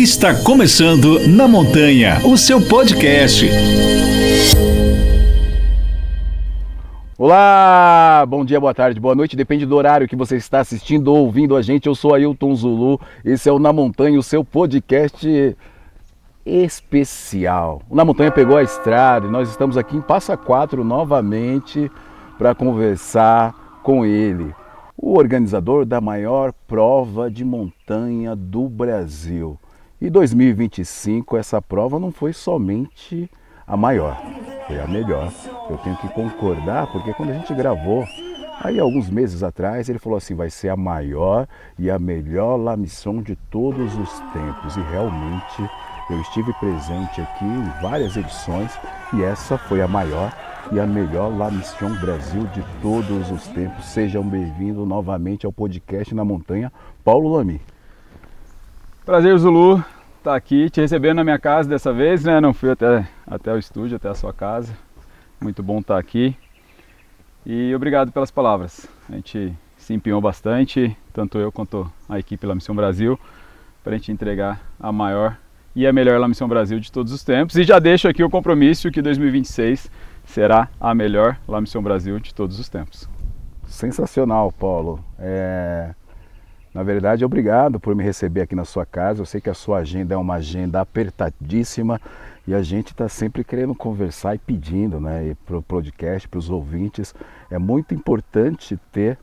Está começando Na Montanha, o seu podcast. Olá, bom dia, boa tarde, boa noite, depende do horário que você está assistindo ou ouvindo a gente. Eu sou Ailton Zulu, esse é o Na Montanha, o seu podcast especial. O Na Montanha pegou a estrada e nós estamos aqui em Passa Quatro novamente para conversar com ele, o organizador da maior prova de montanha do Brasil. E 2025 essa prova não foi somente a maior, foi a melhor. Eu tenho que concordar, porque quando a gente gravou, aí alguns meses atrás, ele falou assim, vai ser a maior e a melhor La Mission de todos os tempos. E realmente eu estive presente aqui em várias edições e essa foi a maior e a melhor La Mission Brasil de todos os tempos. Sejam bem-vindos novamente ao podcast Na Montanha, Paulo Lamy. Prazer, Zulu, estar aqui te recebendo na minha casa dessa vez, né? Não fui até o estúdio, até a sua casa. Muito bom estar aqui. E obrigado pelas palavras. A gente se empenhou bastante, tanto eu quanto a equipe La Mission Brasil, para a gente entregar a maior e a melhor La Mission Brasil de todos os tempos. E já deixo aqui o compromisso que 2026 será a melhor La Mission Brasil de todos os tempos. Sensacional, Paulo. Na verdade, obrigado por me receber aqui na sua casa. Eu sei que a sua agenda é uma agenda apertadíssima e a gente está sempre querendo conversar e pedindo, né, para o podcast, para os ouvintes. É muito importante ter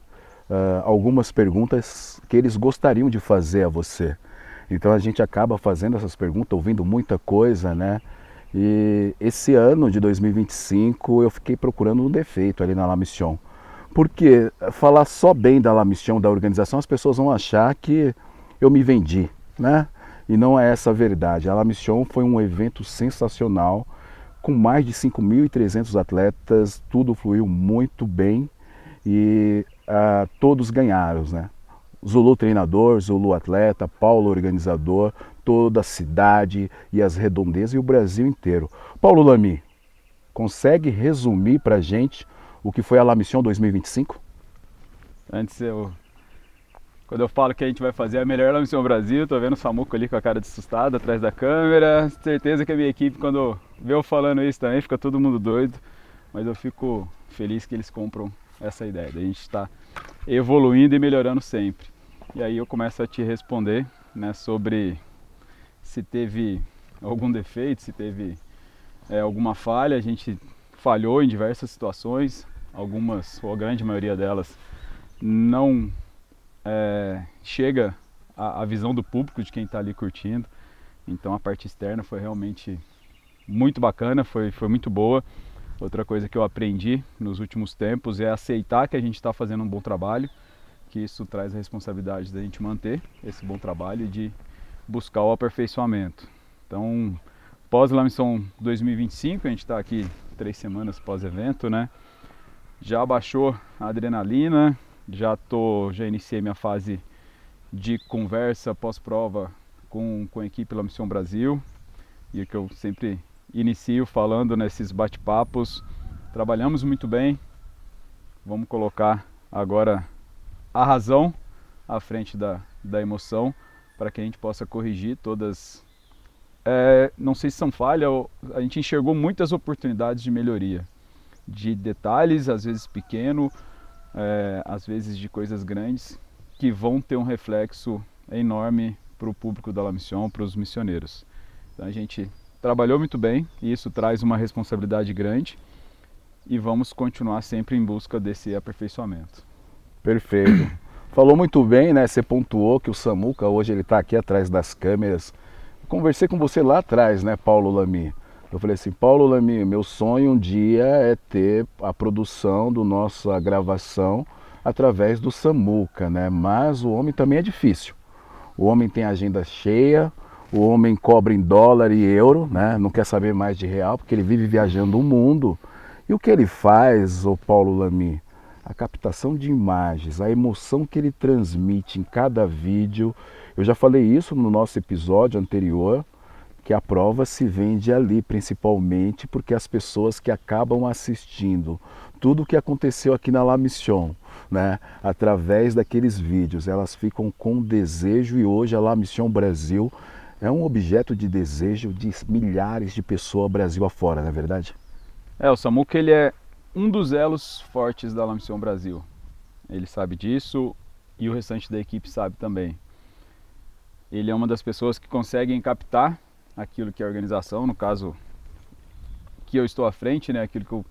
algumas perguntas que eles gostariam de fazer a você. Então a gente acaba fazendo essas perguntas, ouvindo muita coisa, né? E esse ano de 2025 eu fiquei procurando um defeito ali na La Mission. Porque falar só bem da La Mission, da organização, as pessoas vão achar que eu me vendi, né? E não é essa a verdade. A La Mission foi um evento sensacional, com mais de 5.300 atletas, tudo fluiu muito bem e todos ganharam, né? Zulu treinador, Zulu atleta, Paulo organizador, toda a cidade e as redondezas e o Brasil inteiro. Paulo Lamy, consegue resumir pra gente o que foi a La Mission 2025? Quando eu falo que a gente vai fazer a melhor La Mission Brasil, tô vendo o Samuco ali com a cara de assustado atrás da câmera. Certeza que a minha equipe, quando vê eu falando isso também, fica todo mundo doido. Mas eu fico feliz que eles compram essa ideia. A gente está evoluindo e melhorando sempre. E aí eu começo a te responder, né, sobre se teve algum defeito, se teve alguma falha. A gente falhou em diversas situações, algumas, ou a grande maioria delas, não chega à visão do público, de quem está ali curtindo. Então a parte externa foi realmente muito bacana, foi muito boa. Outra coisa que eu aprendi nos últimos tempos é aceitar que a gente está fazendo um bom trabalho, que isso traz a responsabilidade da gente manter esse bom trabalho e de buscar o aperfeiçoamento. Então, pós La Mission 2025, a gente está aqui 3 semanas pós-evento, né? Já baixou a adrenalina, já iniciei minha fase de conversa pós-prova com a equipe La Mission Brasil, e o que eu sempre inicio falando nesses bate-papos, trabalhamos muito bem, vamos colocar agora a razão à frente da emoção, para que a gente possa corrigir todas, não sei se são falhas, a gente enxergou muitas oportunidades de melhoria, de detalhes, às vezes pequeno, às vezes de coisas grandes, que vão ter um reflexo enorme para o público da La Mission, para os missioneiros. Então a gente trabalhou muito bem e isso traz uma responsabilidade grande e vamos continuar sempre em busca desse aperfeiçoamento. Perfeito. Falou muito bem, né? Você pontuou que o Samuca hoje ele está aqui atrás das câmeras. Conversei com você lá atrás, né, Paulo Lamy? Eu falei assim, Paulo Lamy, meu sonho um dia é ter a produção da nossa gravação através do Samuca, né? Mas o homem também é difícil. O homem tem agenda cheia, o homem cobra em dólar e euro, né? Não quer saber mais de real, porque ele vive viajando o mundo. E o que ele faz, o Paulo Lamy? A captação de imagens, a emoção que ele transmite em cada vídeo. Eu já falei isso no nosso episódio anterior, que a prova se vende ali, principalmente porque as pessoas que acabam assistindo tudo o que aconteceu aqui na La Mission, né, através daqueles vídeos, elas ficam com desejo, e hoje a La Mission Brasil é um objeto de desejo de milhares de pessoas Brasil afora, não é verdade? O Samuca ele é um dos elos fortes da La Mission Brasil. Ele sabe disso e o restante da equipe sabe também. Ele é uma das pessoas que conseguem captar aquilo que é a organização, no caso que eu estou à frente, né, aquilo que eu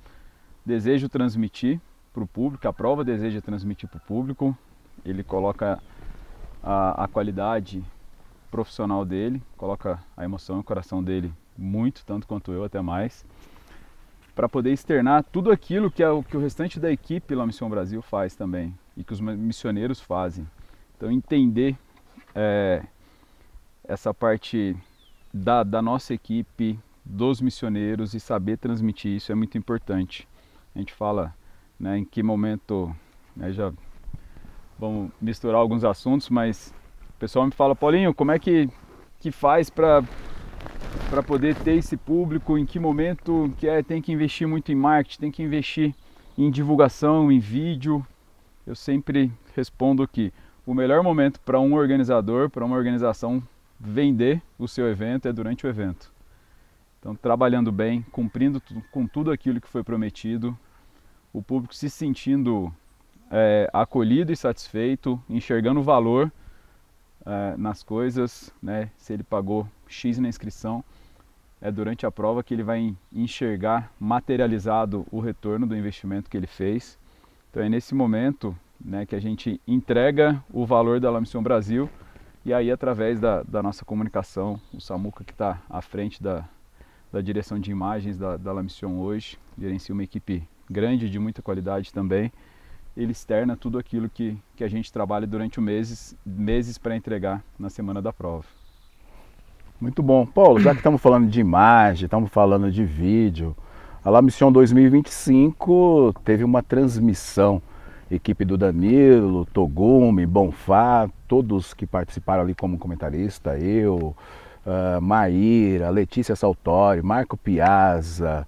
desejo transmitir para o público, a prova deseja transmitir para o público. Ele coloca a qualidade profissional dele, coloca a emoção e o coração dele muito, tanto quanto eu, até mais, para poder externar tudo aquilo que o restante da equipe La Mission Brasil faz também e que os missioneiros fazem. Então entender essa parte da nossa equipe, dos missioneiros e saber transmitir isso é muito importante. A gente fala, né, em que momento, né, já vamos misturar alguns assuntos, mas o pessoal me fala: Paulinho, como é que faz para poder ter esse público, em que momento tem que investir muito em marketing, tem que investir em divulgação, em vídeo? Eu sempre respondo que o melhor momento para um organizador, para uma organização vender o seu evento é durante o evento. Então, trabalhando bem, cumprindo com tudo aquilo que foi prometido, o público se sentindo acolhido e satisfeito, enxergando o valor nas coisas, né? Se ele pagou X na inscrição, é durante a prova que ele vai enxergar materializado o retorno do investimento que ele fez. Então é nesse momento, né, que a gente entrega o valor da La Mission Brasil, e aí através da nossa comunicação, o Samuca, que está à frente da direção de imagens da La Mission hoje, gerencia uma equipe grande, de muita qualidade também, ele externa tudo aquilo que a gente trabalha durante meses para entregar na semana da prova. Muito bom. Paulo, já que estamos falando de imagem, estamos falando de vídeo, a La Mission 2025 teve uma transmissão. Equipe do Danilo, Togumi, Bonfá, todos que participaram ali como comentarista, eu, Maíra, Letícia Saltori, Marco Piazza,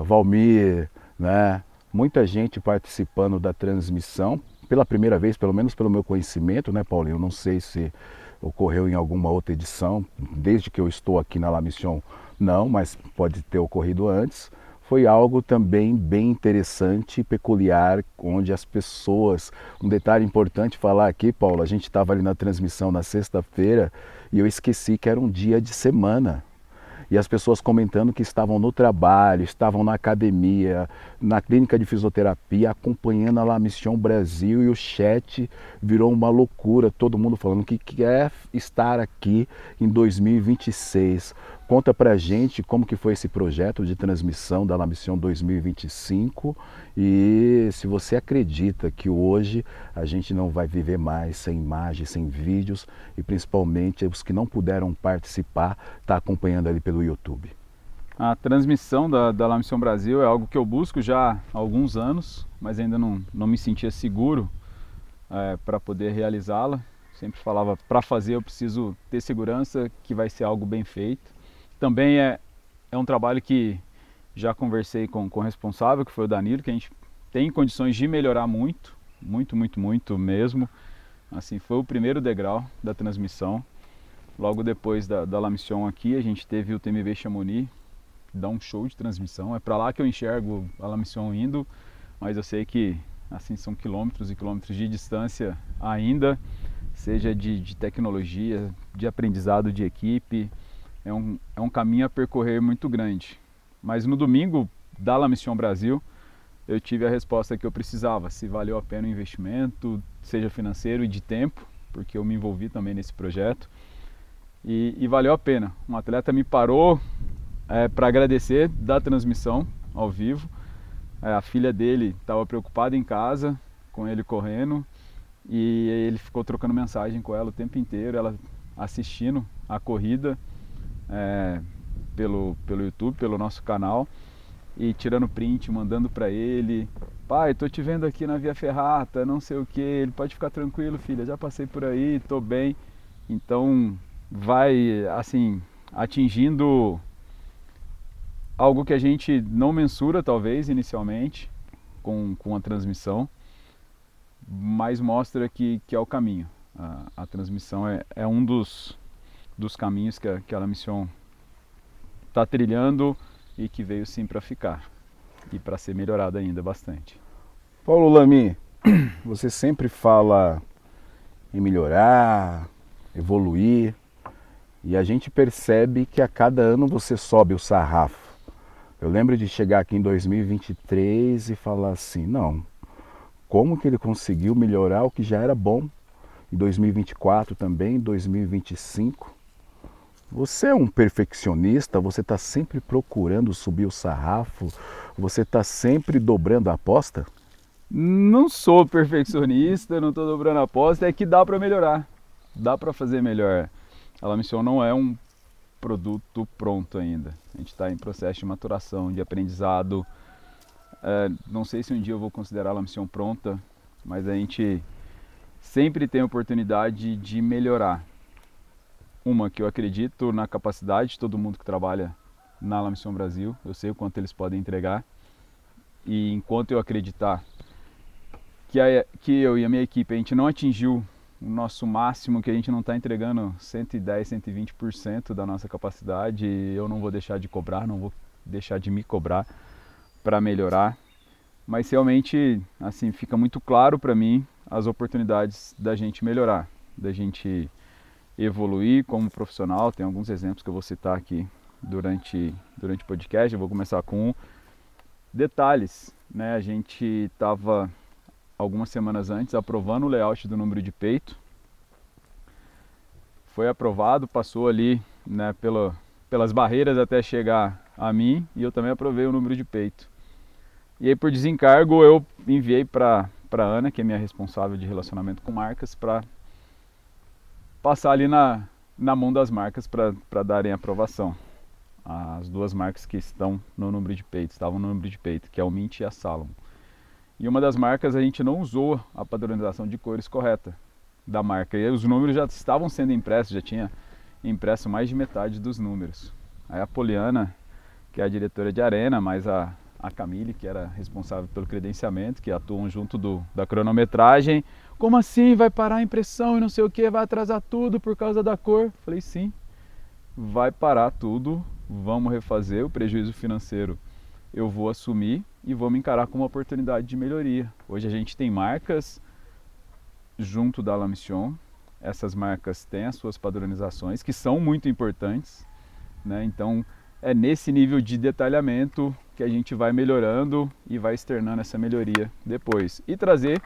Valmir, né? Muita gente participando da transmissão, pela primeira vez, pelo menos pelo meu conhecimento, né, Paulinho? Não sei se ocorreu em alguma outra edição, desde que eu estou aqui na La Mission, não, mas pode ter ocorrido antes. Foi algo também bem interessante e peculiar, onde as pessoas... Um detalhe importante falar aqui, Paulo, a gente estava ali na transmissão na sexta-feira e eu esqueci que era um dia de semana. E as pessoas comentando que estavam no trabalho, estavam na academia, na clínica de fisioterapia, acompanhando a La Mission Brasil, e o chat virou uma loucura, todo mundo falando que quer estar aqui em 2026. Conta pra gente como que foi esse projeto de transmissão da La Mission 2025 e se você acredita que hoje a gente não vai viver mais sem imagens, sem vídeos, e principalmente os que não puderam participar, tá acompanhando ali pelo YouTube. A transmissão da La Mission Brasil é algo que eu busco já há alguns anos, mas ainda não me sentia seguro para poder realizá-la. Sempre falava, para fazer eu preciso ter segurança que vai ser algo bem feito. Também é um trabalho que já conversei com o responsável, que foi o Danilo, que a gente tem condições de melhorar muito mesmo. Assim, foi o primeiro degrau da transmissão. Logo depois da La Mission aqui, a gente teve o TMV Chamonix, dá um show de transmissão. É para lá que eu enxergo a La Mission indo, mas eu sei que assim são quilômetros e quilômetros de distância ainda, seja de tecnologia, de aprendizado de equipe. É um caminho a percorrer muito grande. Mas no domingo da La Mission Brasil, eu tive a resposta que eu precisava, se valeu a pena o investimento, seja financeiro e de tempo, porque eu me envolvi também nesse projeto. E valeu a pena. Um atleta me parou para agradecer da transmissão ao vivo. A filha dele estava preocupada em casa, com ele correndo, e ele ficou trocando mensagem com ela o tempo inteiro, ela assistindo a corrida pelo YouTube, pelo nosso canal, e tirando print, mandando para ele: pai, tô te vendo aqui na Via Ferrata, não sei o que. Ele: pode ficar tranquilo, filha, já passei por aí, tô bem. Então vai assim atingindo algo que a gente não mensura talvez inicialmente com a transmissão, mas mostra que é o caminho. A transmissão é um dos dos caminhos que a La Mission está trilhando e que veio sim para ficar e para ser melhorado ainda bastante. Paulo Lamy, você sempre fala em melhorar, evoluir, e a gente percebe que a cada ano você sobe o sarrafo. Eu lembro de chegar aqui em 2023 e falar assim, não, como que ele conseguiu melhorar o que já era bom em 2024 também, em 2025? Você é um perfeccionista, você está sempre procurando subir o sarrafo, você está sempre dobrando a aposta? Não sou perfeccionista, não estou dobrando a aposta, é que dá para melhorar, dá para fazer melhor. A La Mission não é um produto pronto ainda, a gente está em processo de maturação, de aprendizado. Não sei se um dia eu vou considerar a La Mission pronta, mas a gente sempre tem a oportunidade de melhorar. Uma, que eu acredito na capacidade de todo mundo que trabalha na La Mission Brasil, eu sei o quanto eles podem entregar, e enquanto eu acreditar que eu e a minha equipe, a gente não atingiu o nosso máximo, que a gente não está entregando 110, 120% da nossa capacidade, eu não vou deixar de cobrar, não vou deixar de me cobrar para melhorar. Mas realmente, assim, fica muito claro para mim as oportunidades da gente melhorar, da gente evoluir como profissional. Tem alguns exemplos que eu vou citar aqui durante o podcast. Eu vou começar com detalhes, né? A gente estava algumas semanas antes aprovando o layout do número de peito. Foi aprovado, passou ali, né, pelas barreiras até chegar a mim, e eu também aprovei o número de peito. E aí, por desencargo, eu enviei para a Ana, que é minha responsável de relacionamento com marcas, para passar ali na mão das marcas para darem aprovação. As duas marcas que estão no número de peito, estavam no número de peito, que é o Mint e a Salomon. E uma das marcas a gente não usou a padronização de cores correta da marca. E os números já estavam sendo impressos, já tinha impresso mais de metade dos números. Aí a Poliana, que é a diretora de Arena, mais a Camille, que era responsável pelo credenciamento, que atuam junto da cronometragem. Como assim? Vai parar a impressão e não sei o que, vai atrasar tudo por causa da cor? Falei, sim, vai parar tudo, vamos refazer, o prejuízo financeiro eu vou assumir e vou me encarar como uma oportunidade de melhoria. Hoje a gente tem marcas junto da La Mission, essas marcas têm as suas padronizações, que são muito importantes, né? Então é nesse nível de detalhamento que a gente vai melhorando e vai externando essa melhoria depois. E trazer,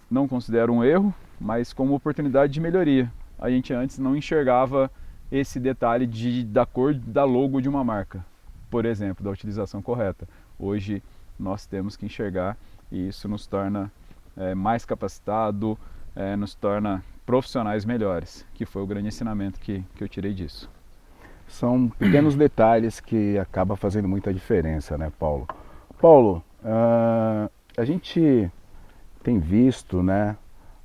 não considero um erro, mas como oportunidade de melhoria. A gente antes não enxergava esse detalhe da cor da logo de uma marca, por exemplo, da utilização correta. Hoje nós temos que enxergar, e isso nos torna mais capacitado, nos torna profissionais melhores, que foi o grande ensinamento que eu tirei disso. São pequenos detalhes que acabam fazendo muita diferença, né, Paulo? Paulo, a gente tem visto, né,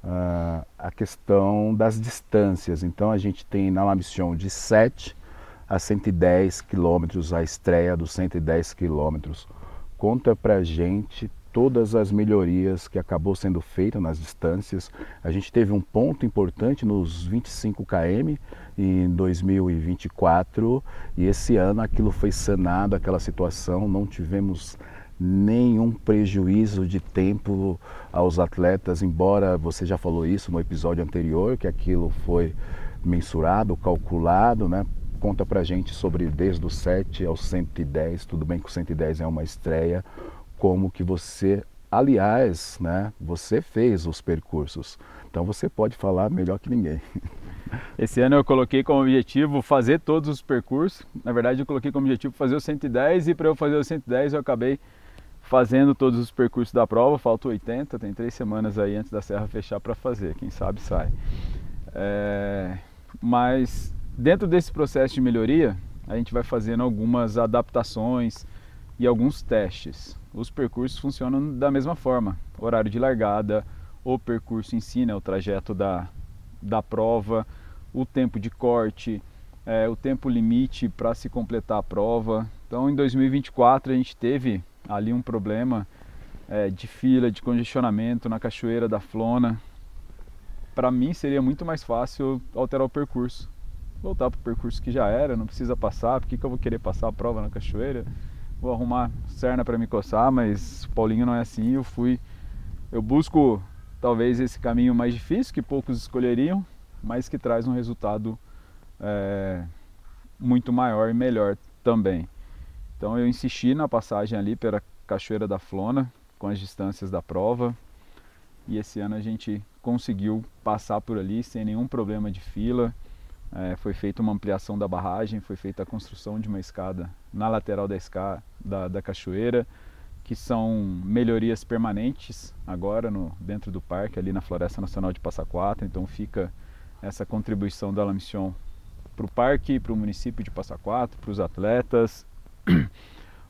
a questão das distâncias. Então a gente tem na La Mission de 7 a 110 quilômetros, a estreia dos 110 quilômetros. Conta pra gente todas as melhorias que acabou sendo feita nas distâncias. A gente teve um ponto importante nos 25 km em 2024 e esse ano aquilo foi sanado, aquela situação, não tivemos nenhum prejuízo de tempo aos atletas, embora você já falou isso no episódio anterior, que aquilo foi mensurado, calculado, né? Conta pra gente sobre desde o 7 ao 110, tudo bem que o 110 é uma estreia, como que você, aliás, né, você fez os percursos, então você pode falar melhor que ninguém. Esse ano eu coloquei como objetivo fazer todos os percursos, na verdade eu coloquei como objetivo fazer o 110 e para eu fazer o 110 eu acabei fazendo todos os percursos da prova, faltam 80, tem 3 semanas aí antes da serra fechar para fazer, quem sabe sai. Mas dentro desse processo de melhoria, a gente vai fazendo algumas adaptações e alguns testes. Os percursos funcionam da mesma forma, horário de largada, o percurso em si, né, o trajeto da prova, o tempo de corte, o tempo limite para se completar a prova. Então em 2024 a gente teve ali um problema de fila, de congestionamento na Cachoeira da Flona. Para mim seria muito mais fácil alterar o percurso, voltar para o percurso que já era, não precisa passar, por que eu vou querer passar a prova na cachoeira? Vou arrumar sarna para me coçar, mas o Paulinho não é assim, eu busco talvez esse caminho mais difícil, que poucos escolheriam, mas que traz um resultado muito maior e melhor também. Então eu insisti na passagem ali pela Cachoeira da Flona, com as distâncias da prova, e esse ano a gente conseguiu passar por ali sem nenhum problema de fila. Foi feita uma ampliação da barragem, foi feita a construção de uma escada na lateral da cachoeira, que são melhorias permanentes agora dentro do parque, ali na Floresta Nacional de Passa Quatro. Então fica essa contribuição da La Mission para o parque, para o município de Passa Quatro, para os atletas.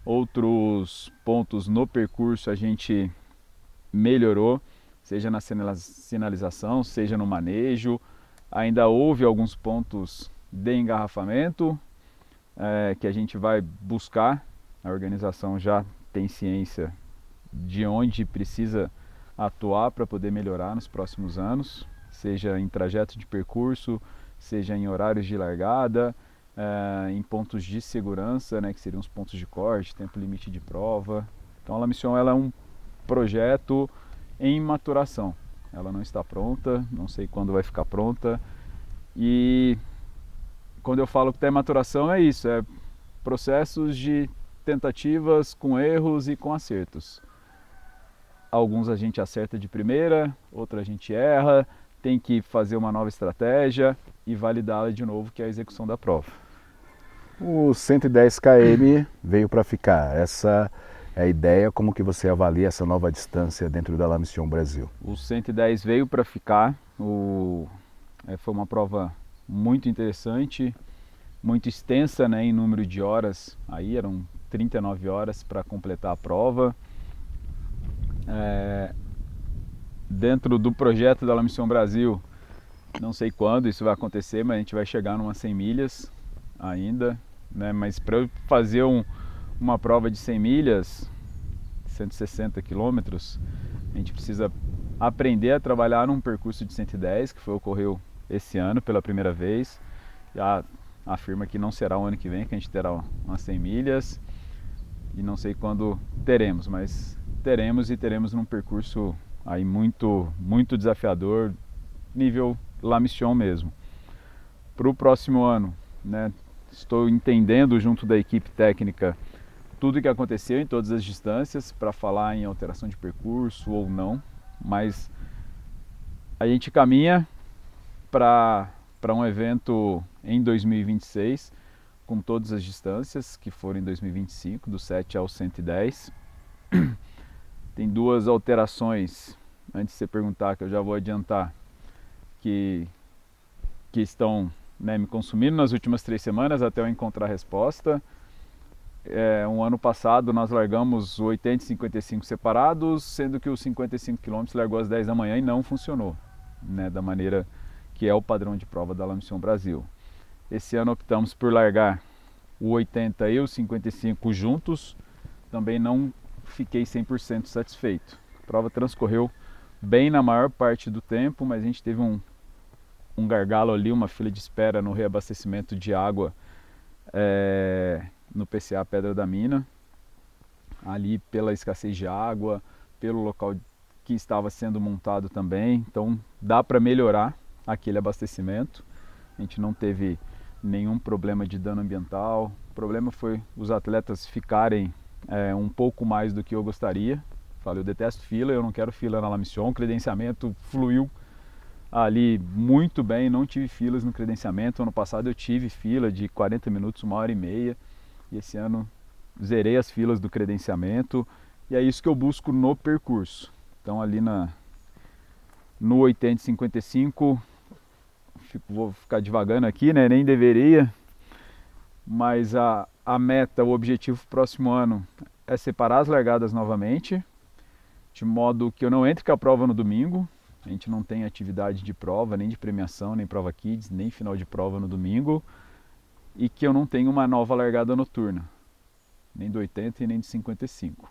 Outros pontos no percurso a gente melhorou, seja na sinalização, seja no manejo. Ainda houve alguns pontos de engarrafamento que a gente vai buscar. A organização já tem ciência de onde precisa atuar para poder melhorar nos próximos anos, seja em trajeto de percurso, seja em horários de largada, em pontos de segurança, né, que seriam os pontos de corte, tempo limite de prova. Então a La Mission ela é um projeto em maturação. Ela não está pronta, não sei quando vai ficar pronta. E quando eu falo que está em maturação é isso, é processos de tentativas com erros e com acertos. Alguns a gente acerta de primeira, outros a gente erra, tem que fazer uma nova estratégia e validá-la de novo, que é a execução da prova. O 110 km veio para ficar. Essa é a ideia. Como que você avalia essa nova distância dentro da La Mission Brasil? O 110 veio para ficar. Foi uma prova muito interessante, muito extensa, né, em número de horas. Aí eram 39 horas para completar a prova. Dentro do projeto da La Mission Brasil, não sei quando isso vai acontecer, mas a gente vai chegar numa 100 milhas ainda, né? Mas para eu fazer uma prova de 100 milhas, 160 quilômetros, a gente precisa aprender a trabalhar num percurso de 110, que ocorreu esse ano pela primeira vez. Já afirma que não será o ano que vem que a gente terá umas 100 milhas, e não sei quando teremos, mas teremos num percurso aí muito, muito desafiador, nível La Mission mesmo. Para o próximo ano, né, estou entendendo junto da equipe técnica tudo o que aconteceu em todas as distâncias para falar em alteração de percurso ou não, mas a gente caminha para um evento em 2026 com todas as distâncias que foram em 2025, do 7 ao 110. Tem duas alterações, antes de você perguntar, que eu já vou adiantar, que estão, né, me consumindo nas últimas 3 semanas até eu encontrar a resposta. Um ano passado nós largamos 80 e 55 separados, sendo que os 55 km largou às 10 da manhã e não funcionou, né, da maneira que é o padrão de prova da La Mission Brasil. Esse ano optamos por largar o 80 e o 55 juntos, também não fiquei 100% satisfeito. A prova transcorreu bem na maior parte do tempo, mas a gente teve um gargalo ali, uma fila de espera no reabastecimento de água no PCA Pedra da Mina, ali pela escassez de água, pelo local que estava sendo montado também. Então dá para melhorar aquele abastecimento. A gente não teve nenhum problema de dano ambiental. O problema foi os atletas ficarem um pouco mais do que eu gostaria. Falei, eu detesto fila, eu não quero fila na La Mission. O credenciamento fluiu ali muito bem, não tive filas no credenciamento. Ano passado eu tive fila de 40 minutos, 1h30, e esse ano zerei as filas do credenciamento, e é isso que eu busco no percurso. Então ali no 80 e 55, vou ficar devagando aqui, né? Nem deveria, mas a meta, o objetivo pro próximo ano é separar as largadas novamente, de modo que eu não entre com a prova no domingo. A gente não tem atividade de prova, nem de premiação, nem prova kids, nem final de prova no domingo, e que eu não tenha uma nova largada noturna, nem do 80 e nem de 55.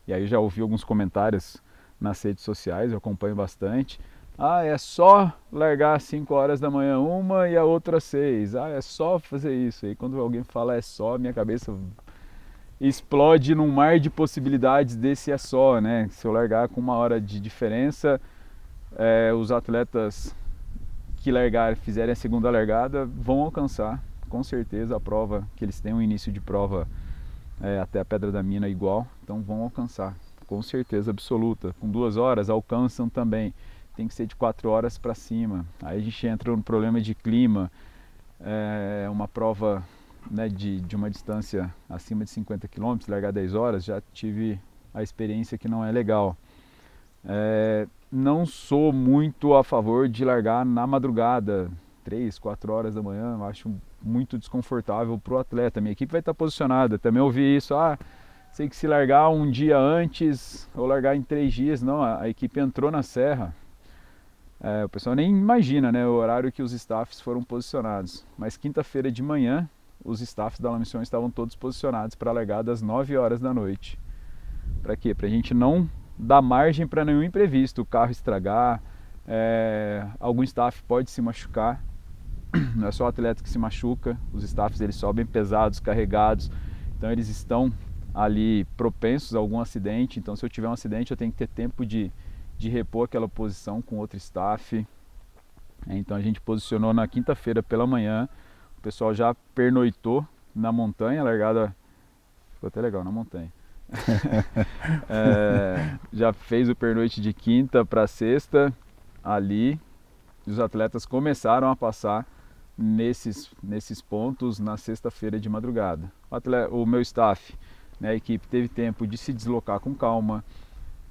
E aí eu já ouvi alguns comentários nas redes sociais, eu acompanho bastante. Ah, é só largar às 5 horas da manhã uma e a outra às 6. Ah, é só fazer isso. E quando alguém fala é só, minha cabeça explode num mar de possibilidades desse é só, né? Se eu largar com 1 hora de diferença, os atletas que fizerem a segunda largada vão alcançar, com certeza, a prova, que eles têm um início de prova até a Pedra da Mina igual, então vão alcançar, com certeza absoluta. Com 2 horas alcançam também, tem que ser de 4 horas para cima. Aí a gente entra no problema de clima, uma prova, né, de uma distância acima de 50 km, largar 10 horas, já tive a experiência que não é legal. Não sou muito a favor de largar na madrugada, 3, 4 horas da manhã, eu acho muito desconfortável para o atleta. Minha equipe vai estar posicionada, também ouvi isso, sei que se largar um dia antes ou largar em 3 dias, não, a equipe entrou na serra. O pessoal nem imagina, né, o horário que os staffs foram posicionados, mas quinta-feira de manhã os staffs da La Mission estavam todos posicionados para a largada às 9 horas da noite. Para quê? Para a gente não dar margem para nenhum imprevisto, o carro estragar, algum staff pode se machucar. Não é só o atleta que se machuca, os staffs eles sobem pesados, carregados, então eles estão ali propensos a algum acidente. Então se eu tiver um acidente eu tenho que ter tempo de repor aquela posição com outro staff. Então a gente posicionou na quinta-feira pela manhã, o pessoal já pernoitou na montanha, a largada ficou até legal na montanha. Já fez o pernoite de quinta para sexta ali, os atletas começaram a passar nesses pontos na sexta-feira de madrugada. O meu staff, né, a equipe teve tempo de se deslocar com calma,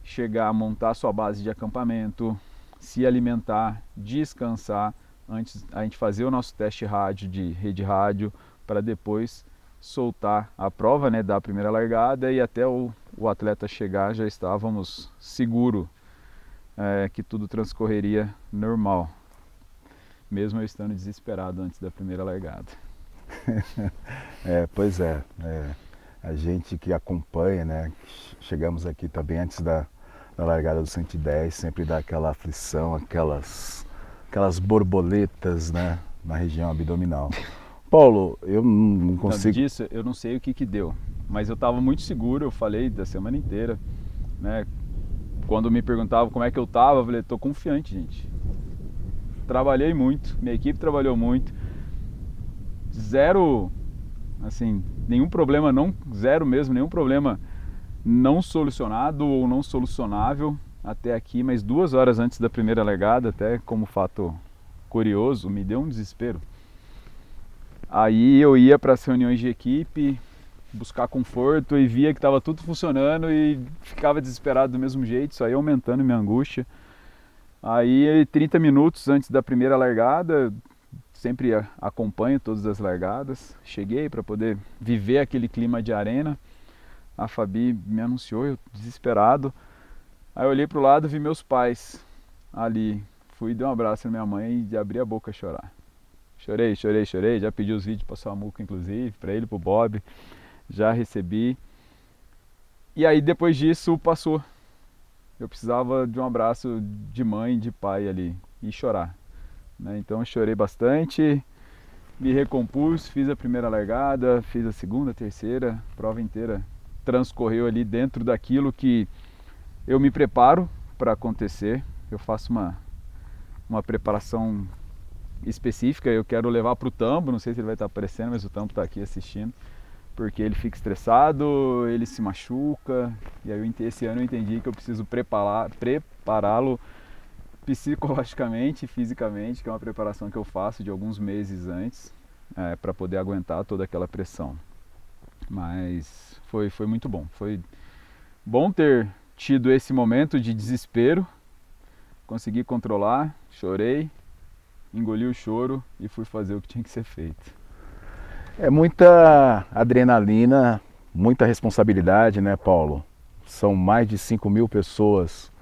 chegar a montar sua base de acampamento, se alimentar, descansar, antes a gente fazer o nosso teste rádio de rede rádio, para depois soltar a prova, né, da primeira largada, e até o atleta chegar já estávamos seguros que tudo transcorreria normal, mesmo eu estando desesperado antes da primeira largada. Pois é, a gente que acompanha, né, chegamos aqui também antes da largada do 110, sempre dá aquela aflição, aquelas borboletas, né, na região abdominal. Paulo, eu não consigo... Disso, eu não sei o que deu, mas eu estava muito seguro, eu falei da semana inteira, né? Quando me perguntavam como é que eu estava, eu falei, estou confiante, gente. Trabalhei muito, minha equipe trabalhou muito, zero, assim, nenhum problema, zero mesmo, nenhum problema não solucionado ou não solucionável até aqui, mas 2 horas antes da primeira largada, até como fato curioso, me deu um desespero. Aí eu ia para as reuniões de equipe, buscar conforto e via que estava tudo funcionando e ficava desesperado do mesmo jeito, isso aí aumentando minha angústia. Aí 30 minutos antes da primeira largada, sempre acompanho todas as largadas, cheguei para poder viver aquele clima de arena, a Fabi me anunciou, eu desesperado, aí eu olhei para o lado e vi meus pais ali, fui dar um abraço na minha mãe e abri a boca a chorar. Chorei, já pedi os vídeos para o Samuca, inclusive, para ele, para o Bob, já recebi. E aí depois disso passou. Eu precisava de um abraço de mãe, de pai ali, e chorar, né? Então eu chorei bastante, me recompus, fiz a primeira largada, fiz a segunda, a terceira, a prova inteira transcorreu ali dentro daquilo que eu me preparo para acontecer. Eu faço uma preparação específica, eu quero levar para o Tambo, não sei se ele vai estar aparecendo, mas o Tambo está aqui assistindo, porque ele fica estressado, ele se machuca, e aí esse ano eu entendi que eu preciso prepará-lo psicologicamente e fisicamente, que é uma preparação que eu faço de alguns meses antes, para poder aguentar toda aquela pressão. Mas foi muito bom, foi bom ter tido esse momento de desespero, consegui controlar, chorei, engoli o choro e fui fazer o que tinha que ser feito. É muita adrenalina, muita responsabilidade, né, Paulo? São mais de 5.000 pessoas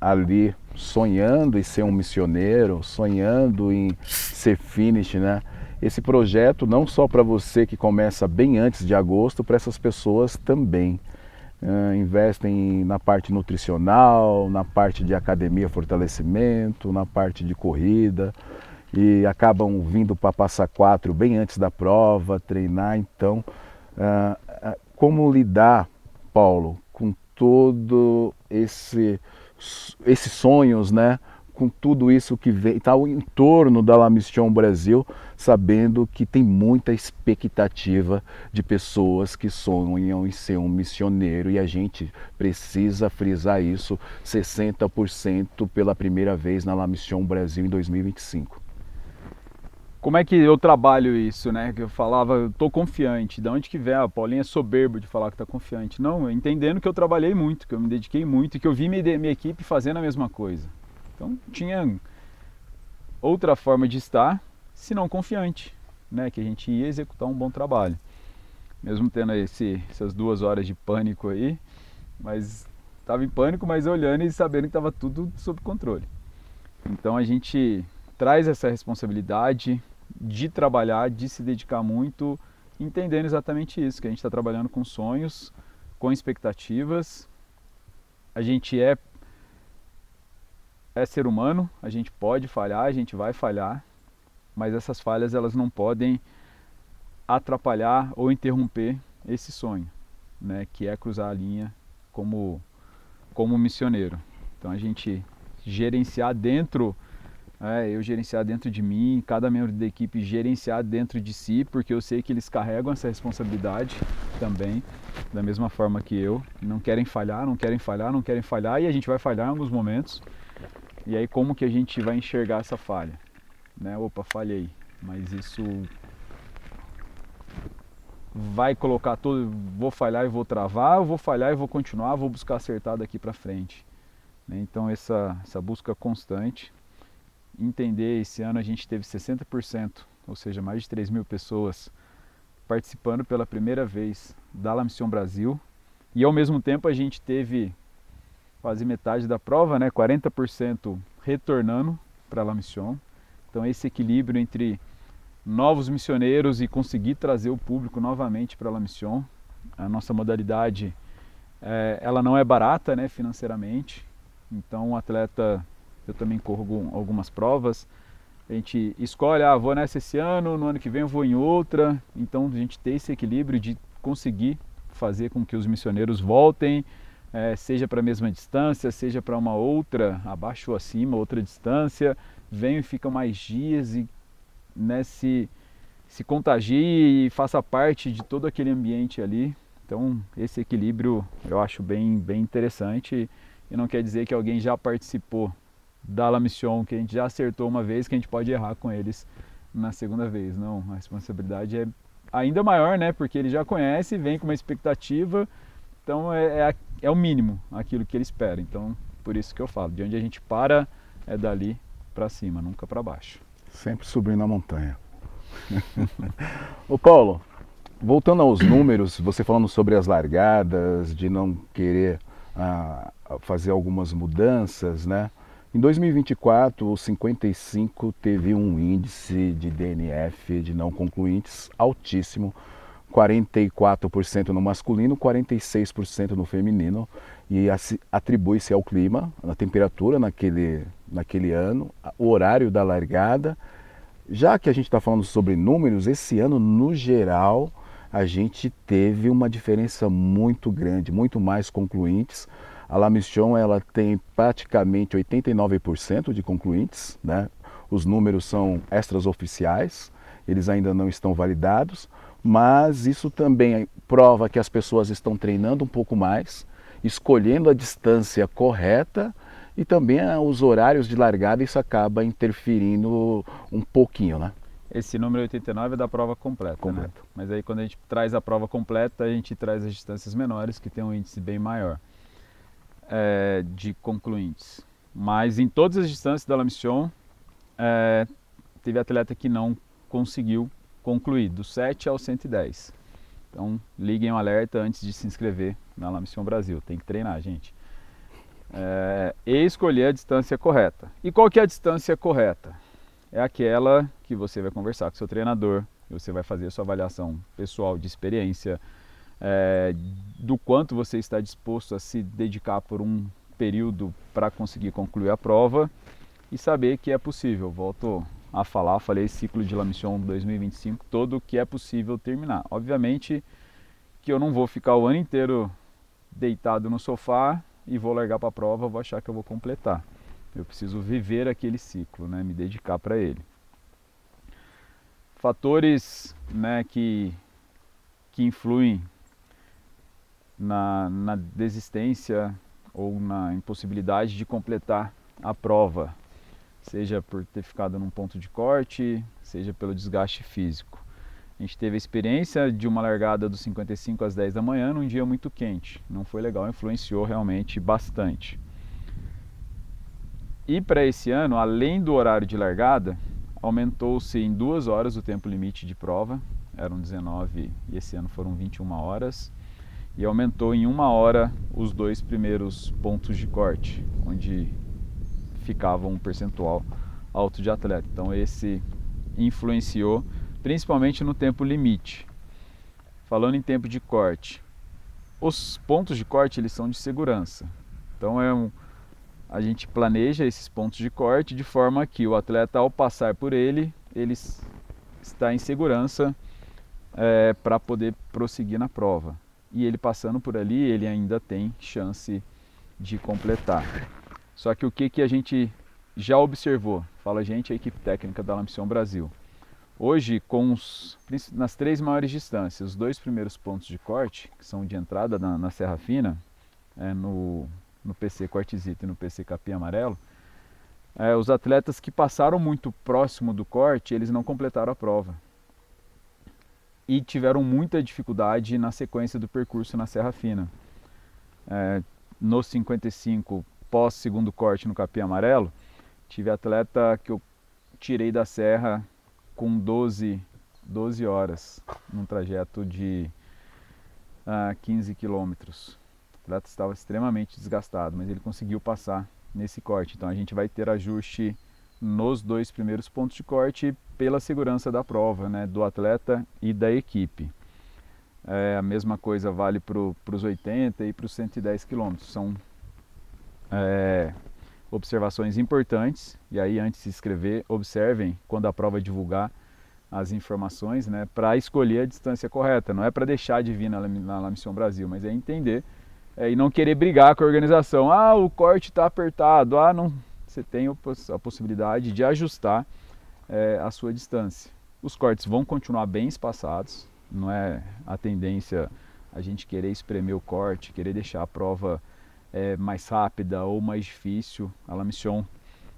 ali sonhando em ser um missioneiro, sonhando em ser finish, né? Esse projeto não só para você que começa bem antes de agosto, para essas pessoas também. investem na parte nutricional, na parte de academia, fortalecimento, na parte de corrida e acabam vindo para Passa Quatro bem antes da prova, treinar. Então, como lidar, Paulo, com todo esses sonhos, né? Com tudo isso que vem, está em torno da La Mission Brasil, sabendo que tem muita expectativa de pessoas que sonham em ser um missioneiro e a gente precisa frisar isso, 60% pela primeira vez na La Mission Brasil em 2025. Como é que eu trabalho isso, né? Que eu falava, eu tô confiante. De onde que vem? A Paulinho é soberbo de falar que tá confiante. Não, entendendo que eu trabalhei muito, que eu me dediquei muito, que eu vi minha equipe fazendo a mesma coisa. Então tinha outra forma de estar, se não confiante, né? Que a gente ia executar um bom trabalho. Mesmo tendo essas 2 horas de pânico aí, mas estava em pânico, mas olhando e sabendo que estava tudo sob controle. Então a gente traz essa responsabilidade de trabalhar, de se dedicar muito, entendendo exatamente isso, que a gente está trabalhando com sonhos, com expectativas. A gente é ser humano, a gente pode falhar, a gente vai falhar, mas essas falhas elas não podem atrapalhar ou interromper esse sonho, né, que é cruzar a linha como missioneiro. Então a gente gerenciar dentro, eu gerenciar dentro de mim, cada membro da equipe gerenciar dentro de si, porque eu sei que eles carregam essa responsabilidade também, da mesma forma que eu. Não querem falhar, não querem falhar, não querem falhar, e a gente vai falhar em alguns momentos. E aí como que a gente vai enxergar essa falha? Né? Opa, falhei, mas isso vai colocar todo, vou falhar e vou travar, eu vou falhar e vou continuar, vou buscar acertar daqui para frente. Né? Então essa busca constante, entender, esse ano a gente teve 60%, ou seja, mais de 3.000 pessoas participando pela primeira vez da La Mission Brasil, e ao mesmo tempo a gente teve quase metade da prova, né, 40% retornando para a La Mission. Então esse equilíbrio entre novos missioneiros e conseguir trazer o público novamente para a La Mission. A nossa modalidade, ela não é barata, né, financeiramente. Então o atleta, eu também corro algumas provas, a gente escolhe, vou nessa esse ano, no ano que vem eu vou em outra. Então a gente tem esse equilíbrio de conseguir fazer com que os missioneiros voltem, seja para a mesma distância, seja para uma outra, abaixo ou acima, outra distância, venham e ficam mais dias e, né, se contagie e faça parte de todo aquele ambiente ali. Então esse equilíbrio eu acho bem interessante, e não quer dizer que alguém já participou da La Mission, que a gente já acertou uma vez, que a gente pode errar com eles na segunda vez. Não, a responsabilidade é ainda maior, né, porque ele já conhece, vem com uma expectativa. Então é o mínimo aquilo que ele espera. Então por isso que eu falo, de onde a gente para é dali para cima, nunca para baixo. Sempre subindo a montanha. Ô Paulo, voltando aos números, você falando sobre as largadas, de não querer fazer algumas mudanças, né? Em 2024, o 55 teve um índice de DNF, de não concluintes, altíssimo, 44% no masculino, 46% no feminino, e atribui-se ao clima, à temperatura naquele ano, o horário da largada. Já que a gente está falando sobre números, esse ano, no geral, a gente teve uma diferença muito grande, muito mais concluintes. A La Mission, ela tem praticamente 89% de concluintes, né? Os números são extras oficiais, eles ainda não estão validados, mas isso também prova que as pessoas estão treinando um pouco mais, escolhendo a distância correta, e também os horários de largada, isso acaba interferindo um pouquinho, né? Esse número 89 é da prova completa, né? Mas aí quando a gente traz a prova completa, a gente traz as distâncias menores, que tem um índice bem maior de concluintes. Mas em todas as distâncias da La Mission, teve atleta que não conseguiu concluir, do 7 ao 110. Então liguem o alerta antes de se inscrever na La Mission Brasil, tem que treinar, gente. E escolher a distância correta. E qual que é a distância correta? É aquela que você vai conversar com o seu treinador, você vai fazer a sua avaliação pessoal de experiência, do quanto você está disposto a se dedicar por um período para conseguir concluir a prova e saber que é possível. Volto a falar, falei ciclo de La Mission 2025, todo que é possível terminar. Obviamente que eu não vou ficar o ano inteiro deitado no sofá e vou largar para a prova, vou achar que eu vou completar. Eu preciso viver aquele ciclo, né, me dedicar para ele. Fatores, né, que influem na desistência ou na impossibilidade de completar a prova, seja por ter ficado num ponto de corte, seja pelo desgaste físico. A gente teve a experiência de uma largada dos 55 às 10 da manhã num dia muito quente. Não foi legal, influenciou realmente bastante. E para esse ano, além do horário de largada, aumentou-se em 2 horas o tempo limite de prova. Eram 19 e esse ano foram 21 horas. E aumentou em 1 hora os 2 primeiros pontos de corte, onde ficava um percentual alto de atleta. Então esse influenciou principalmente no tempo limite. Falando em tempo de corte, os pontos de corte eles são de segurança. Então a gente planeja esses pontos de corte de forma que o atleta, ao passar por ele está em segurança para poder prosseguir na prova. E ele passando por ali, ele ainda tem chance de completar. Só que o que a gente já observou? Fala a gente, a equipe técnica da La Mission Brasil. Hoje, nas 3 maiores distâncias, os 2 primeiros pontos de corte, que são de entrada na Serra Fina, no PC Quartzito e no PC Capim Amarelo, os atletas que passaram muito próximo do corte, eles não completaram a prova. E tiveram muita dificuldade na sequência do percurso na Serra Fina. No 55, pós segundo corte no Capim Amarelo, tive atleta que eu tirei da serra com 12 horas, num trajeto de 15 quilômetros. O atleta estava extremamente desgastado, mas ele conseguiu passar nesse corte. Então a gente vai ter ajuste nos 2 primeiros pontos de corte pela segurança da prova, né, do atleta e da equipe. A mesma coisa vale para os 80 e para os 110 quilômetros. São observações importantes, e aí antes de se inscrever, observem quando a prova divulgar as informações, né, para escolher a distância correta. Não é para deixar de vir na La Mission Brasil, mas é entender e não querer brigar com a organização. O corte está apertado, não. Você tem a possibilidade de ajustar a sua distância. Os cortes vão continuar bem espaçados, não é a tendência a gente querer espremer o corte, querer deixar a prova mais rápida ou mais difícil. A La Mission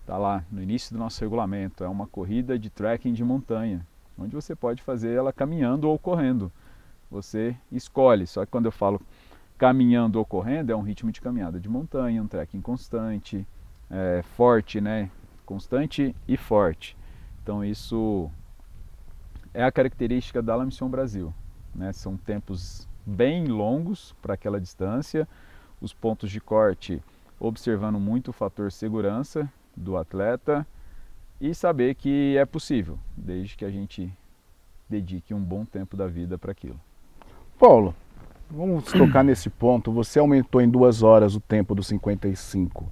está lá no início do nosso regulamento, é uma corrida de trekking de montanha, onde você pode fazer ela caminhando ou correndo. Você escolhe, só que quando eu falo caminhando ou correndo, é um ritmo de caminhada de montanha, um trekking constante, forte, né? Constante e forte. Então isso é a característica da La Mission Brasil, né? São tempos bem longos para aquela distância, os pontos de corte observando muito o fator segurança do atleta e saber que é possível, desde que a gente dedique um bom tempo da vida para aquilo. Paulo, vamos tocar nesse ponto. Você aumentou em 2 horas o tempo do 55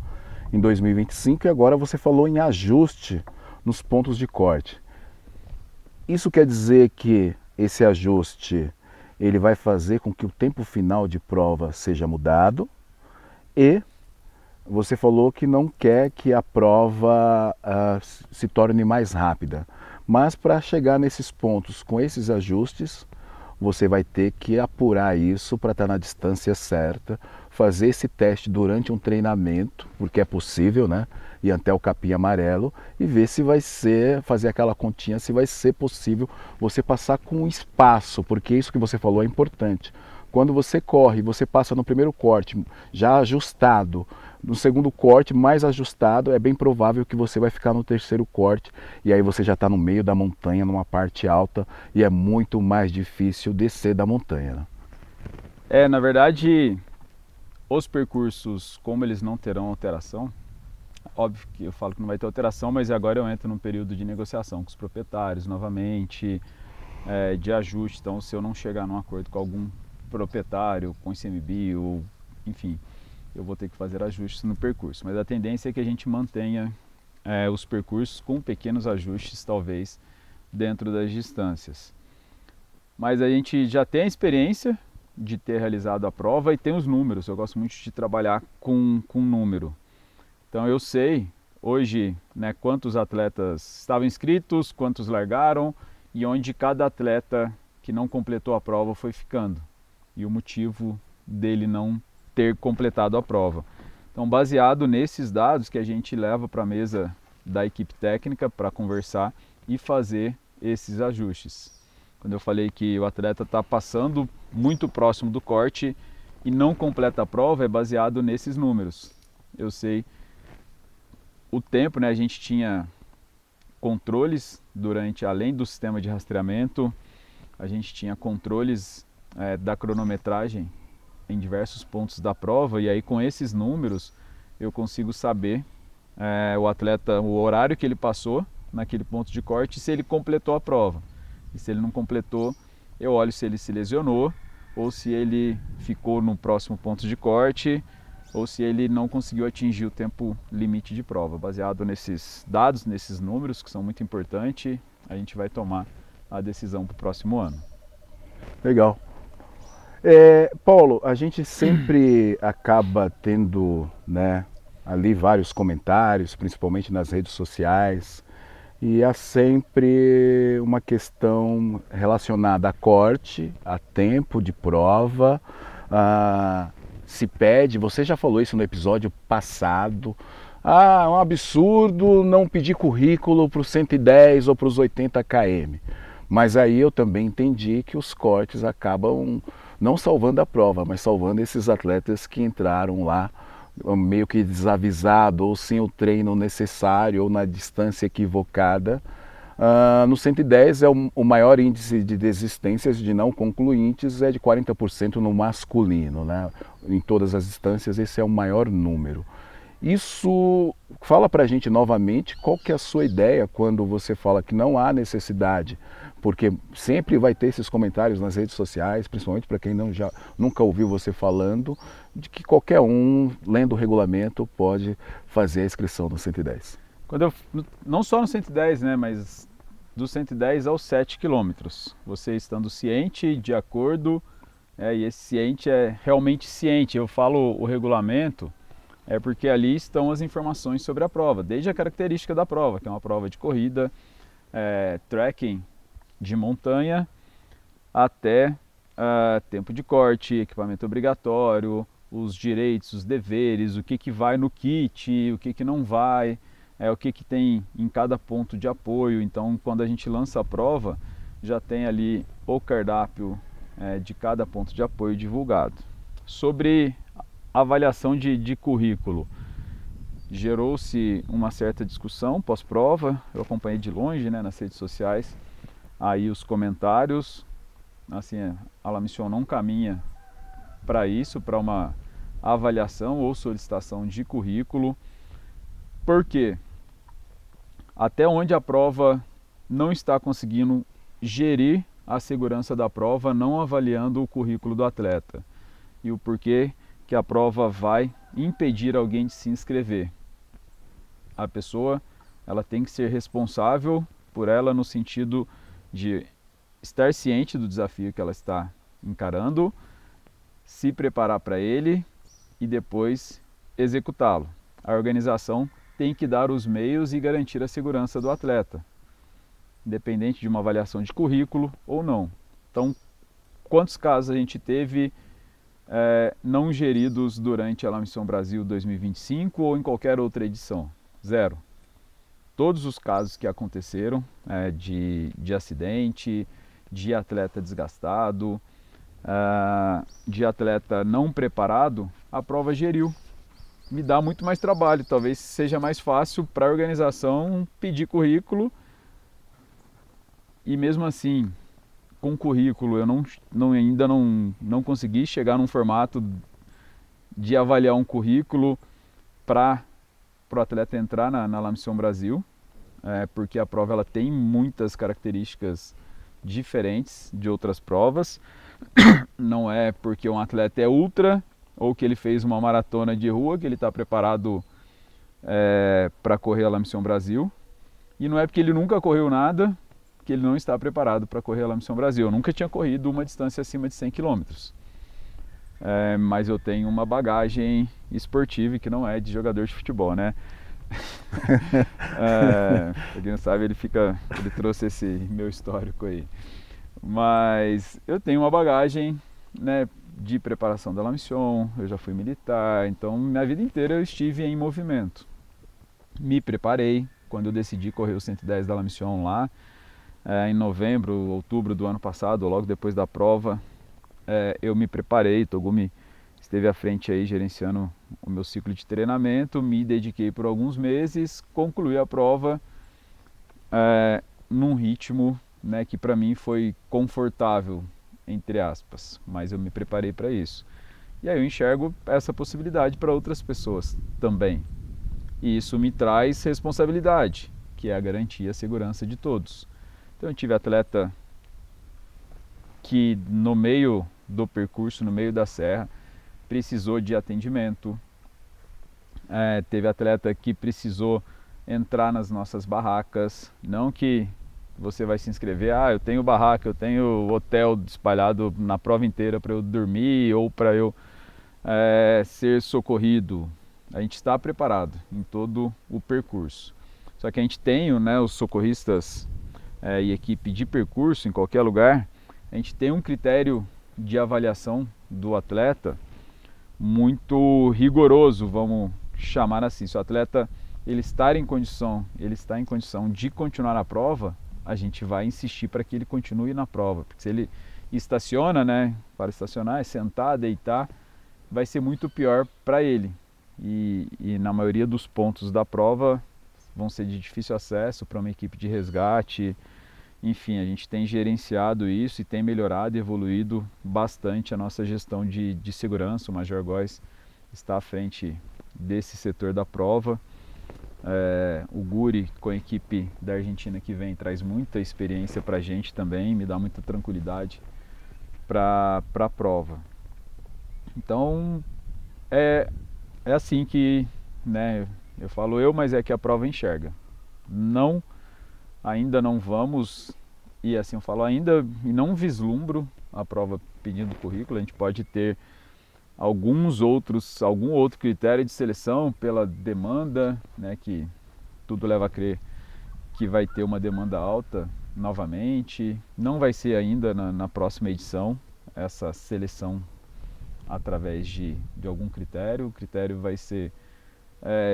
em 2025 e agora você falou em ajuste nos pontos de corte. Isso quer dizer que esse ajuste ele vai fazer com que o tempo final de prova seja mudado e você falou que não quer que a prova se torne mais rápida, mas para chegar nesses pontos com esses ajustes, você vai ter que apurar isso para estar na distância certa, fazer esse teste durante um treinamento, porque é possível, né? Ir até o Capim Amarelo e ver se vai ser, fazer aquela continha, se vai ser possível você passar com espaço, porque isso que você falou é importante. Quando você corre, você passa no primeiro corte já ajustado, no segundo corte mais ajustado, é bem provável que você vai ficar no terceiro corte e aí você já está no meio da montanha, numa parte alta e é muito mais difícil descer da montanha, né? Na verdade, os percursos, como eles não terão alteração, óbvio que eu falo que não vai ter alteração, mas agora eu entro num período de negociação com os proprietários novamente, de ajuste. Então, se eu não chegar num acordo com algum proprietário, com ICMBio, ou, enfim, eu vou ter que fazer ajustes no percurso. Mas a tendência é que a gente mantenha os percursos com pequenos ajustes, talvez, dentro das distâncias. Mas a gente já tem a experiência de ter realizado a prova e tem os números. Eu gosto muito de trabalhar com número. Então eu sei hoje, né, quantos atletas estavam inscritos, quantos largaram e onde cada atleta que não completou a prova foi ficando. E o motivo dele não ter completado a prova. Então, baseado nesses dados que a gente leva para a mesa da equipe técnica para conversar e fazer esses ajustes. Quando eu falei que o atleta está passando muito próximo do corte e não completa a prova, é baseado nesses números. Eu sei o tempo, né? A gente tinha controles durante, além do sistema de rastreamento, a gente tinha controles da cronometragem em diversos pontos da prova, e aí com esses números eu consigo saber o atleta, o horário que ele passou naquele ponto de corte e se ele completou a prova. E se ele não completou, eu olho se ele se lesionou ou se ele ficou no próximo ponto de corte ou se ele não conseguiu atingir o tempo limite de prova. Baseado nesses dados, nesses números que são muito importantes, a gente vai tomar a decisão para o próximo ano. Legal. Paulo, a gente sempre acaba tendo, né, ali vários comentários, principalmente nas redes sociais, e há sempre uma questão relacionada a corte, a tempo de prova, se pede, você já falou isso no episódio passado, é um absurdo não pedir currículo para os 110 ou para os 80 km. Mas aí eu também entendi que os cortes acabam não salvando a prova, mas salvando esses atletas que entraram lá meio que desavisado ou sem o treino necessário ou na distância equivocada. No 110 o maior índice de desistências de não concluintes é de 40% no masculino, né? Em todas as distâncias esse é o maior número. Isso, fala pra gente novamente qual que é a sua ideia quando você fala que não há necessidade, porque sempre vai ter esses comentários nas redes sociais, principalmente para quem nunca ouviu você falando, de que qualquer um, lendo o regulamento, pode fazer a inscrição no 110. Não só no 110, né, mas do 110 aos 7 quilômetros, você estando ciente, de acordo, e esse ciente é realmente ciente. Eu falo o regulamento, porque ali estão as informações sobre a prova, desde a característica da prova, que é uma prova de corrida, trekking de montanha, até tempo de corte, equipamento obrigatório, os direitos, os deveres, o que vai no kit, o que não vai, o que tem em cada ponto de apoio. Então, quando a gente lança a prova, já tem ali o cardápio de cada ponto de apoio divulgado. Sobre avaliação de currículo, gerou-se uma certa discussão pós-prova, eu acompanhei de longe, né, nas redes sociais, aí os comentários, assim, a La Mission não caminha para isso, para uma avaliação ou solicitação de currículo. Por quê? Até onde a prova não está conseguindo gerir a segurança da prova, não avaliando o currículo do atleta. E o porquê que a prova vai impedir alguém de se inscrever. A pessoa, ela tem que ser responsável por ela no sentido de estar ciente do desafio que ela está encarando, se preparar para ele e depois executá-lo. A organização tem que dar os meios e garantir a segurança do atleta, independente de uma avaliação de currículo ou não. Então, quantos casos a gente teve não geridos durante a La Mission Brasil 2025 ou em qualquer outra edição? Zero. Todos os casos que aconteceram de acidente, de atleta desgastado, de atleta não preparado, a prova geriu. Me dá muito mais trabalho, talvez seja mais fácil para a organização pedir currículo e mesmo assim, com currículo, eu ainda não consegui chegar num formato de avaliar um currículo para o atleta entrar na La Mission Brasil, porque a prova ela tem muitas características diferentes de outras provas. Não é porque um atleta é ultra ou que ele fez uma maratona de rua que ele está preparado para correr a La Mission Brasil. E não é porque ele nunca correu nada que ele não está preparado para correr a La Mission Brasil. Eu nunca tinha corrido uma distância acima de 100 km. Mas eu tenho uma bagagem esportiva que não é de jogador de futebol, né? Pra quem não sabe, ele trouxe esse meu histórico aí. Mas eu tenho uma bagagem, né, de preparação da La Mission, eu já fui militar, então minha vida inteira eu estive em movimento. Me preparei, quando eu decidi correr o 110 da La Mission lá, em novembro, outubro do ano passado, logo depois da prova, eu me preparei, Togumi esteve à frente aí gerenciando o meu ciclo de treinamento, me dediquei por alguns meses, concluí a prova num ritmo, né, que para mim foi confortável, entre aspas, mas eu me preparei para isso. E aí eu enxergo essa possibilidade para outras pessoas também. E isso me traz responsabilidade, que é garantir a segurança de todos. Então eu tive atleta que no meio do percurso, no meio da serra, precisou de atendimento. Teve atleta que precisou entrar nas nossas barracas, não que você vai se inscrever, eu tenho barraca, eu tenho hotel espalhado na prova inteira para eu dormir ou para eu ser socorrido. A gente está preparado em todo o percurso. Só que a gente tem, né, os socorristas e equipe de percurso em qualquer lugar, a gente tem um critério de avaliação do atleta muito rigoroso, vamos chamar assim. Se o atleta ele está em condição de continuar na prova, a gente vai insistir para que ele continue na prova, porque se ele estaciona, né, para estacionar, sentar, deitar, vai ser muito pior para ele. E na maioria dos pontos da prova vão ser de difícil acesso para uma equipe de resgate. Enfim, a gente tem gerenciado isso e tem melhorado e evoluído bastante a nossa gestão de segurança. O Major Góes está à frente desse setor da prova. O Guri, com a equipe da Argentina que vem, traz muita experiência para a gente também, me dá muita tranquilidade para a prova. Então, é assim que, né, eu falo mas é que a prova enxerga. Ainda não vamos, e assim eu falo ainda, e não vislumbro a prova pedindo currículo. A gente pode ter algum outro critério de seleção pela demanda, né, que tudo leva a crer que vai ter uma demanda alta novamente. Não vai ser ainda na próxima edição essa seleção através de algum critério. O critério vai ser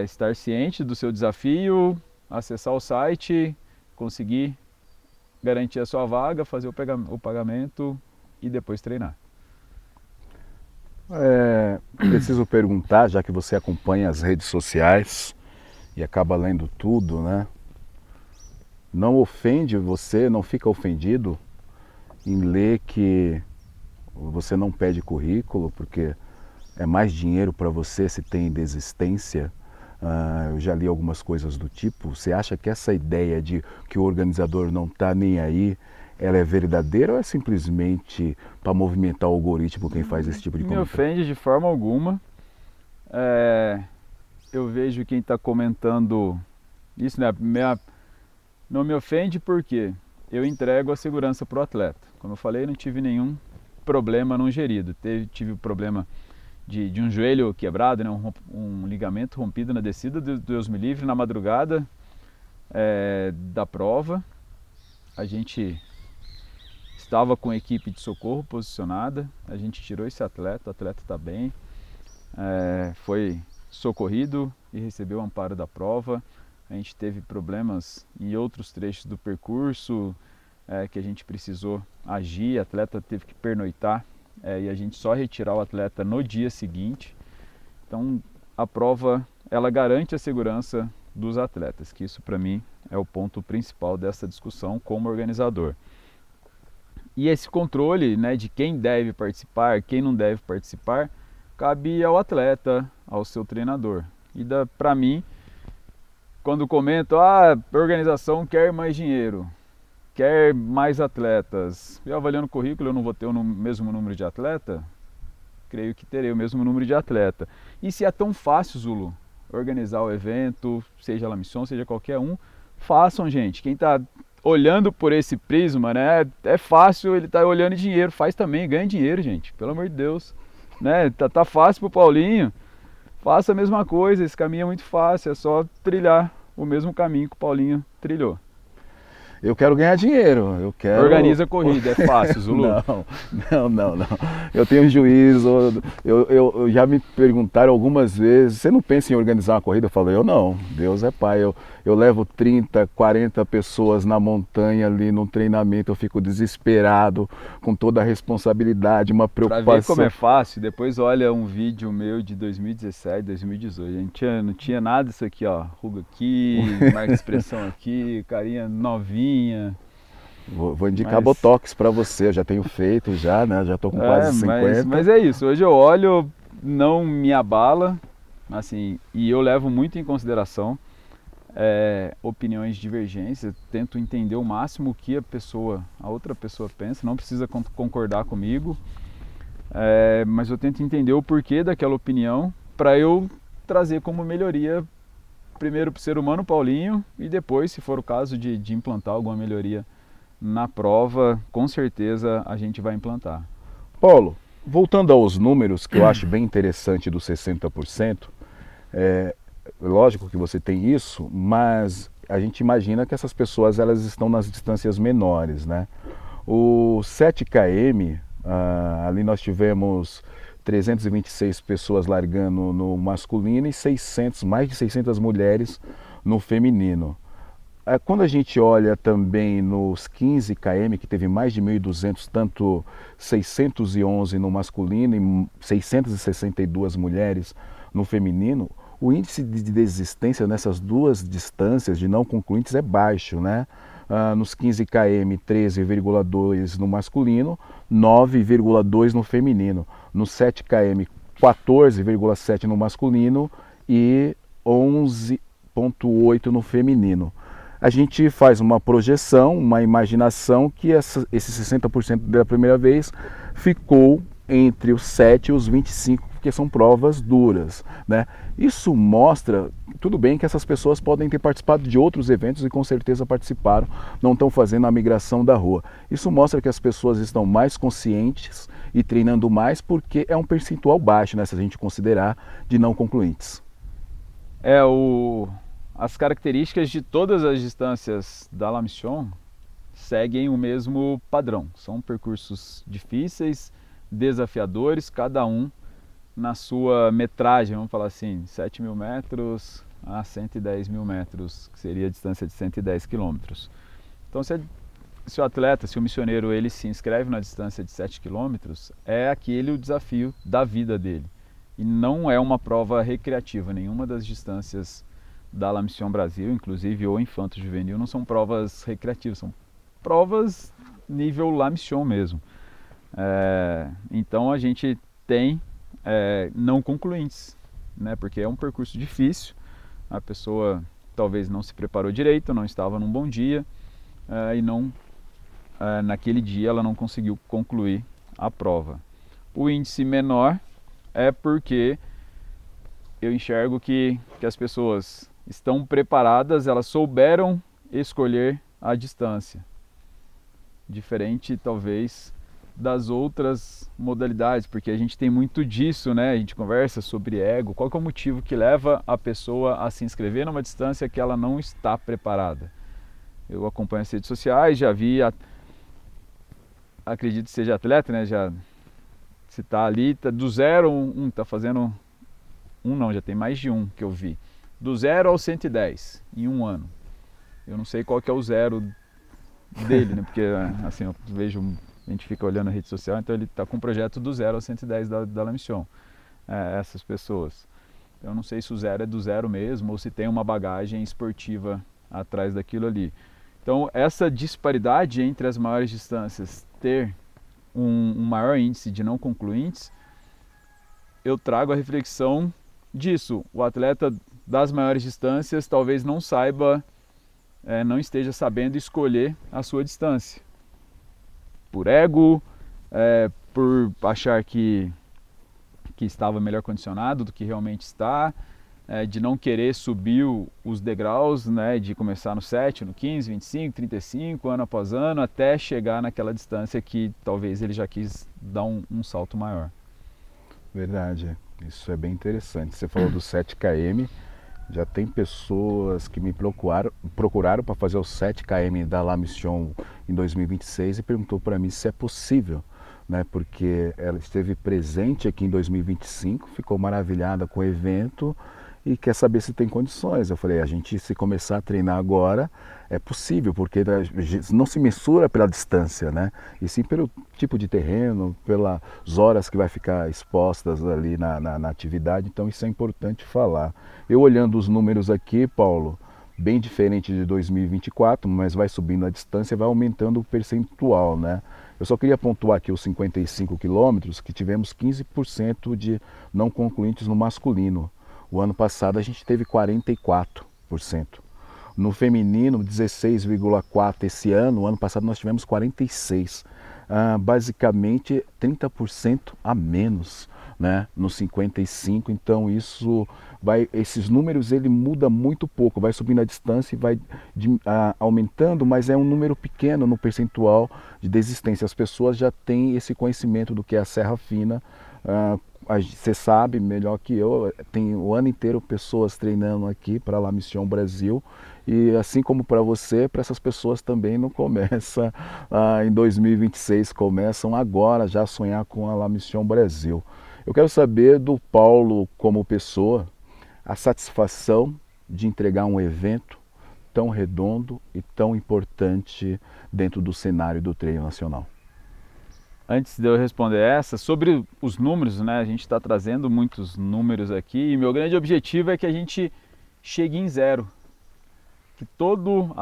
estar ciente do seu desafio, acessar o site, conseguir garantir a sua vaga, fazer o pagamento e depois treinar. Preciso perguntar, já que você acompanha as redes sociais e acaba lendo tudo, né? Não ofende você, não fica ofendido em ler que você não pede currículo porque é mais dinheiro para você se tem desistência? Eu já li algumas coisas do tipo. Você acha que essa ideia de que o organizador não está nem aí, ela é verdadeira ou é simplesmente para movimentar o algoritmo quem faz esse tipo de comentário? Me ofende de forma alguma. Eu vejo quem está comentando isso, né? Não me ofende porque eu entrego a segurança para o atleta. Como eu falei, não tive nenhum problema não gerido. Tive o problema de um joelho quebrado, né? Um ligamento rompido na descida, Deus me livre, na madrugada da prova. A gente estava com a equipe de socorro posicionada, a gente tirou esse atleta, o atleta está bem, foi socorrido e recebeu o amparo da prova. A gente teve problemas em outros trechos do percurso que a gente precisou agir, o atleta teve que pernoitar e a gente só retirar o atleta no dia seguinte. Então a prova ela garante a segurança dos atletas, que isso para mim é o ponto principal dessa discussão como organizador. E esse controle, né, de quem deve participar, quem não deve participar, cabe ao atleta, ao seu treinador. E para mim, quando comento, a organização quer mais dinheiro, quer mais atletas. Eu avaliando o currículo, eu não vou ter o mesmo número de atleta? Creio que terei o mesmo número de atleta. E se é tão fácil, Zulu, organizar o evento, seja La Mission, seja qualquer um, façam, gente. Quem está olhando por esse prisma, né, é fácil, ele tá olhando dinheiro, faz também, ganha dinheiro, gente, pelo amor de Deus, né, tá fácil pro Paulinho, faça a mesma coisa, esse caminho é muito fácil, é só trilhar o mesmo caminho que o Paulinho trilhou. Eu quero ganhar dinheiro, eu quero... Organiza a corrida, é fácil, Zulu. Não. Eu tenho juízo, eu já me perguntaram algumas vezes, você não pensa em organizar uma corrida? Eu falo, eu não, Deus é pai, eu levo 30, 40 pessoas na montanha ali no treinamento, eu fico desesperado, com toda a responsabilidade, uma preocupação. Pra ver como é fácil, depois olha um vídeo meu de 2017, 2018, não tinha nada disso aqui, ó, ruga aqui, marca de expressão aqui, carinha novinha. Vou indicar Botox para você, eu já tenho feito já, né? Já tô com quase 50. Mas é isso, hoje eu olho, não me abala, assim, e eu levo muito em consideração opiniões divergentes, tento entender o máximo o que a outra pessoa pensa, não precisa concordar comigo, mas eu tento entender o porquê daquela opinião para eu trazer como melhoria primeiro para o ser humano Paulinho e depois, se for o caso de implantar alguma melhoria na prova, com certeza a gente vai implantar. Paulo, voltando aos números, que eu acho bem interessante dos 60%, lógico que você tem isso, mas a gente imagina que essas pessoas elas estão nas distâncias menores, né? O 7 km, ali nós tivemos 326 pessoas largando no masculino e mais de 600 mulheres no feminino. Quando a gente olha também nos 15 km, que teve mais de 1.200, tanto 611 no masculino e 662 mulheres no feminino, o índice de desistência nessas duas distâncias de não concluintes é baixo, né? Nos 15 km, 13,2 no masculino, 9,2 no feminino. No 7 km, 14,7 no masculino e 11,8 no feminino. A gente faz uma projeção, uma imaginação que esse 60% da primeira vez ficou entre os 7 e os 25, porque são provas duras, né? Isso mostra, tudo bem que essas pessoas podem ter participado de outros eventos e com certeza participaram, não estão fazendo a migração da rua. Isso mostra que as pessoas estão mais conscientes e treinando mais, porque é um percentual baixo, né, se a gente considerar, de não concluintes. As características de todas as distâncias da La Mission seguem o mesmo padrão. São percursos difíceis, desafiadores, cada um na sua metragem, vamos falar assim, 7.000 metros a 110.000 metros, que seria a distância de 110 quilômetros. Então, se o atleta, se o missioneiro, ele se inscreve na distância de 7 quilômetros, é aquele o desafio da vida dele. E não é uma prova recreativa, nenhuma das distâncias da La Mission Brasil, inclusive o Infanto Juvenil, não são provas recreativas, são provas nível La Mission mesmo. Então a gente tem não concluintes, né? Porque é um percurso difícil, a pessoa talvez não se preparou direito, não estava num bom dia e naquele dia ela não conseguiu concluir a prova. O índice menor é porque eu enxergo que as pessoas estão preparadas, elas souberam escolher a distância, diferente talvez das outras modalidades, porque a gente tem muito disso, né? A gente conversa sobre ego, qual que é o motivo que leva a pessoa a se inscrever numa distância que ela não está preparada. Eu acompanho as redes sociais, já vi, acredito que seja atleta, né? Já se está ali, tá do 0 está fazendo já tem mais de um que eu vi. Do 0 ao 110 em um ano. Eu não sei qual que é o 0 dele, né? Porque assim, eu vejo, a gente fica olhando a rede social, então ele está com um projeto do 0 ao 110 da La Mission. Essas pessoas. Eu não sei se o 0 é do 0 mesmo ou se tem uma bagagem esportiva atrás daquilo ali. Então essa disparidade entre as maiores distâncias ter um maior índice de não concluintes, eu trago a reflexão disso. O atleta das maiores distâncias talvez não saiba não esteja sabendo escolher a sua distância. Por ego, por achar que estava melhor condicionado do que realmente está, de não querer subir os degraus, né, de começar no 7, no 15, 25, 35, ano após ano, até chegar naquela distância que talvez ele já quis dar um salto maior. Verdade, isso é bem interessante. Você falou do 7 km, já tem pessoas que me procuraram para fazer o 7 km da La Mission em 2026 e perguntou para mim se é possível, né? Porque ela esteve presente aqui em 2025, ficou maravilhada com o evento e quer saber se tem condições. Eu falei, a gente, se começar a treinar agora, é possível, porque não se mensura pela distância, né? E sim pelo tipo de terreno, pelas horas que vai ficar expostas ali na atividade. Então isso é importante falar. Eu olhando os números aqui, Paulo, bem diferente de 2024, mas vai subindo a distância e vai aumentando o percentual, né? Eu só queria pontuar aqui os 55 quilômetros, que tivemos 15% de não concluintes no masculino. O ano passado a gente teve 44%. No feminino, 16,4% esse ano. O ano passado nós tivemos 46%. Basicamente 30% a menos, né, no 55. Então isso vai, esses números ele muda muito pouco, vai subindo a distância e vai aumentando, mas é um número pequeno no percentual de desistência. As pessoas já têm esse conhecimento do que é a Serra Fina. Você sabe melhor que eu, tem o ano inteiro pessoas treinando aqui para a La Mission Brasil, e assim como para você, para essas pessoas também não começa em 2026, começam agora já a sonhar com a La Mission Brasil. Eu quero saber do Paulo como pessoa, a satisfação de entregar um evento tão redondo e tão importante dentro do cenário do treino nacional. Antes de eu responder essa, sobre os números, né, a gente está trazendo muitos números aqui e meu grande objetivo é que a gente chegue em zero. Que todo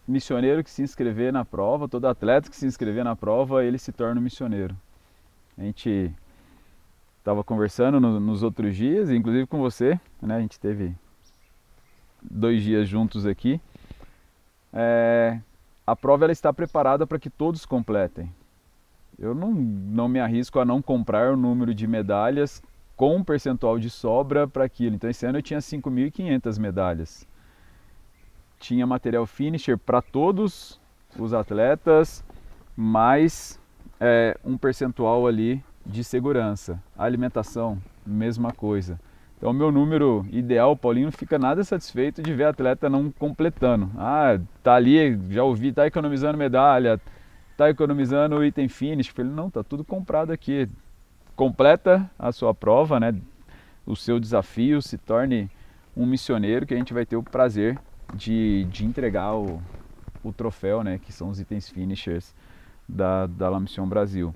missioneiro que se inscrever na prova, todo atleta que se inscrever na prova, ele se torne um missioneiro. A gente estava conversando nos outros dias, inclusive com você, né, a gente teve 2 dias juntos aqui. A prova ela está preparada para que todos completem. Eu não me arrisco a não comprar o número de medalhas com um percentual de sobra para aquilo. Então esse ano eu tinha 5.500 medalhas. Tinha material finisher para todos os atletas, mais um percentual ali de segurança. A alimentação, mesma coisa. Então o meu número ideal, Paulinho, não fica nada satisfeito de ver atleta não completando. Tá ali, já ouvi, tá economizando medalha, tá economizando o item finish. Eu falei, não, tá tudo comprado aqui. Completa a sua prova, né? O seu desafio, se torne um missioneiro, que a gente vai ter o prazer de entregar o troféu, né? Que são os itens finishers da La Mission Brasil.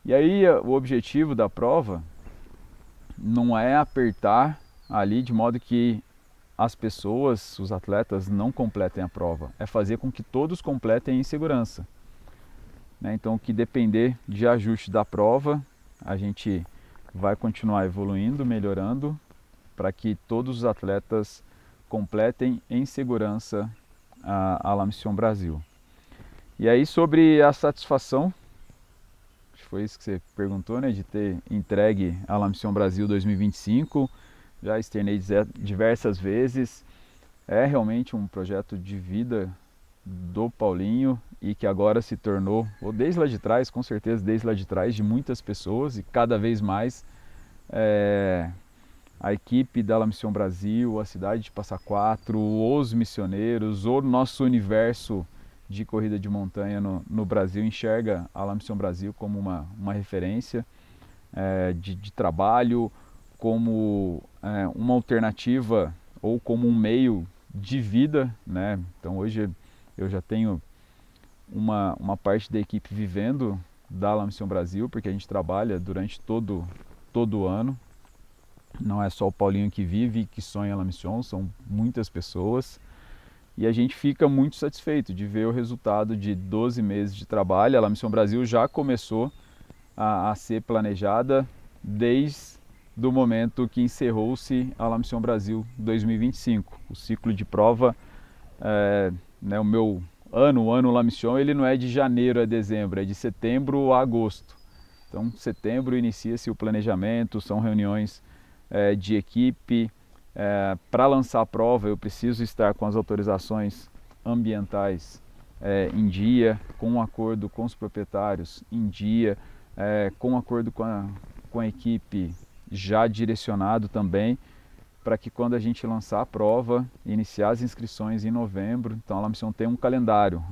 E aí o objetivo da prova não é apertar ali de modo que as pessoas, os atletas, não completem a prova. É fazer com que todos completem em segurança. Então, o que depender de ajuste da prova, a gente vai continuar evoluindo, melhorando, para que todos os atletas completem em segurança a La Mission Brasil. E aí, sobre a satisfação, acho que foi isso que você perguntou, né, de ter entregue a La Mission Brasil 2025, já externei diversas vezes, é realmente um projeto de vida do Paulinho e que agora se tornou, ou desde lá de trás, com certeza desde lá de trás, de muitas pessoas, e cada vez mais a equipe da La Mission Brasil, a cidade de Passa Quatro, os missioneiros, o nosso universo de corrida de montanha no Brasil enxerga a La Mission Brasil como uma referência de trabalho, como uma alternativa ou como um meio de vida, né? Então hoje eu já tenho uma parte da equipe vivendo da La Mission Brasil, porque a gente trabalha durante todo o ano. Não é só o Paulinho que vive e que sonha a La Mission, são muitas pessoas. E a gente fica muito satisfeito de ver o resultado de 12 meses de trabalho. A La Mission Brasil já começou a ser planejada desde o momento que encerrou-se a La Mission Brasil 2025. O ciclo de prova né, o ano La Mission, ele não é de janeiro a dezembro, é de setembro a agosto. Então, setembro inicia-se o planejamento, são reuniões de equipe. Para lançar a prova, eu preciso estar com as autorizações ambientais em dia, com um acordo com os proprietários em dia, com um acordo com a equipe já direcionado também, para que quando a gente lançar a prova, iniciar as inscrições em novembro. Então a La Mission tem um calendário.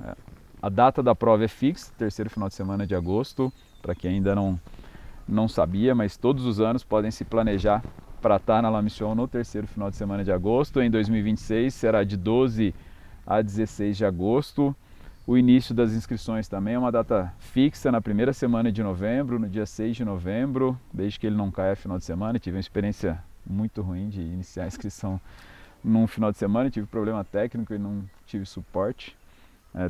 A data da prova é fixa, terceiro final de semana de agosto, para quem ainda não sabia, mas todos os anos podem se planejar para estar na La Mission no terceiro final de semana de agosto. Em 2026 será de 12 a 16 de agosto. O início das inscrições também é uma data fixa, na primeira semana de novembro, no dia 6 de novembro, desde que ele não caia final de semana. Tive uma experiência muito ruim de iniciar a inscrição num final de semana, tive problema técnico e não tive suporte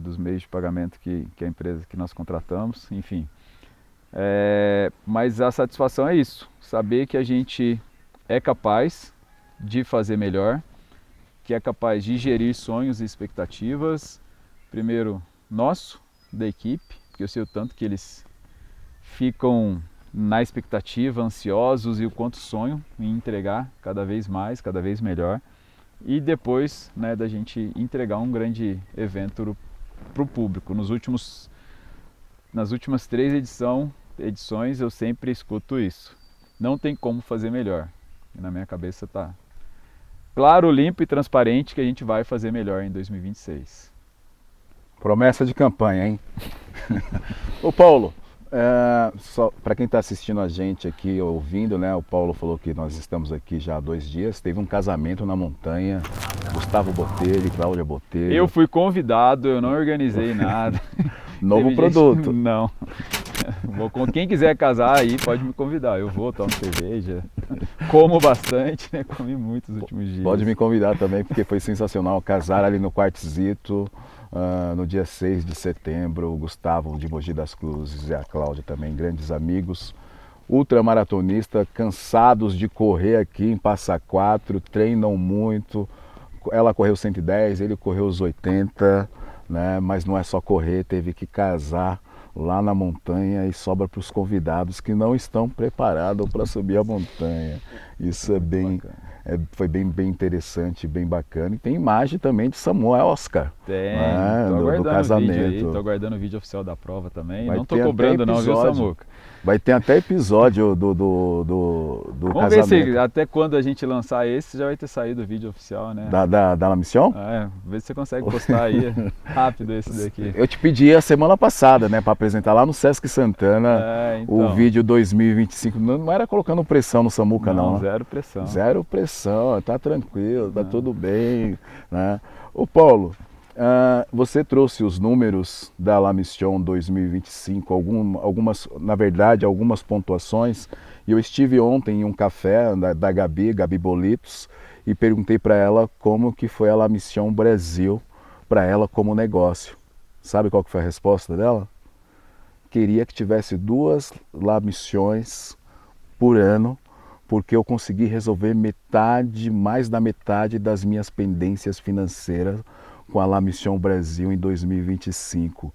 dos meios de pagamento que a empresa que nós contratamos, enfim. Mas a satisfação é isso, saber que a gente é capaz de fazer melhor, que é capaz de gerir sonhos e expectativas, primeiro nosso, da equipe, porque eu sei o tanto que eles ficam na expectativa, ansiosos, e o quanto sonham em entregar cada vez mais, cada vez melhor, e depois, né, da gente entregar um grande evento para o público. Nas últimas 3 edições eu sempre escuto isso: não tem como fazer melhor. E na minha cabeça tá claro, limpo e transparente que a gente vai fazer melhor em 2026. Promessa de campanha, hein? Ô Paulo, só para quem está assistindo a gente aqui, ouvindo, né? O Paulo falou que nós estamos aqui já há 2 dias. Teve um casamento na montanha, Gustavo Botelho, Cláudia Botelho. Eu fui convidado, eu não organizei nada. Novo produto. Não. Quem quiser casar aí pode me convidar. Eu vou, tomo cerveja, como bastante, né? Comi muito nos últimos dias. Pode me convidar também, porque foi sensacional. Casar ali no Quartzito, no dia 6 de setembro. O Gustavo de Mogi das Cruzes e a Cláudia também, grandes amigos. Ultramaratonistas, cansados de correr aqui em Passa Quatro, treinam muito. Ela correu 110, ele correu os 80, né? Mas não é só correr, teve que casar lá na montanha, e sobra para os convidados que não estão preparados para subir a montanha. Isso foi bem interessante, bem bacana. E tem imagem também de Samuel Oscar. Tem, né? do casamento. Estou aguardando o vídeo oficial da prova também. Vai não estou cobrando não, viu, Samuca? Vai ter até episódio do Vamos casamento. ver se até quando a gente lançar esse já vai ter saído o vídeo oficial, né? Da La Mission? Vê se você consegue postar aí rápido esse daqui. Eu te pedi a semana passada, né, para apresentar lá no Sesc Santana então. o vídeo 2025. Não era colocando pressão no Samuca, não. Zero pressão. Zero pressão, tá tranquilo, tá tudo bem, né? Ô Paulo, você trouxe os números da La Mission 2025, algumas pontuações, e eu estive ontem em um café da Gabi Bolitos, e perguntei para ela como que foi a La Mission Brasil para ela como negócio. Sabe qual que foi a resposta dela? Queria que tivesse 2 La Missions por ano, porque eu consegui resolver mais da metade das minhas pendências financeiras com a La Mission Brasil em 2025.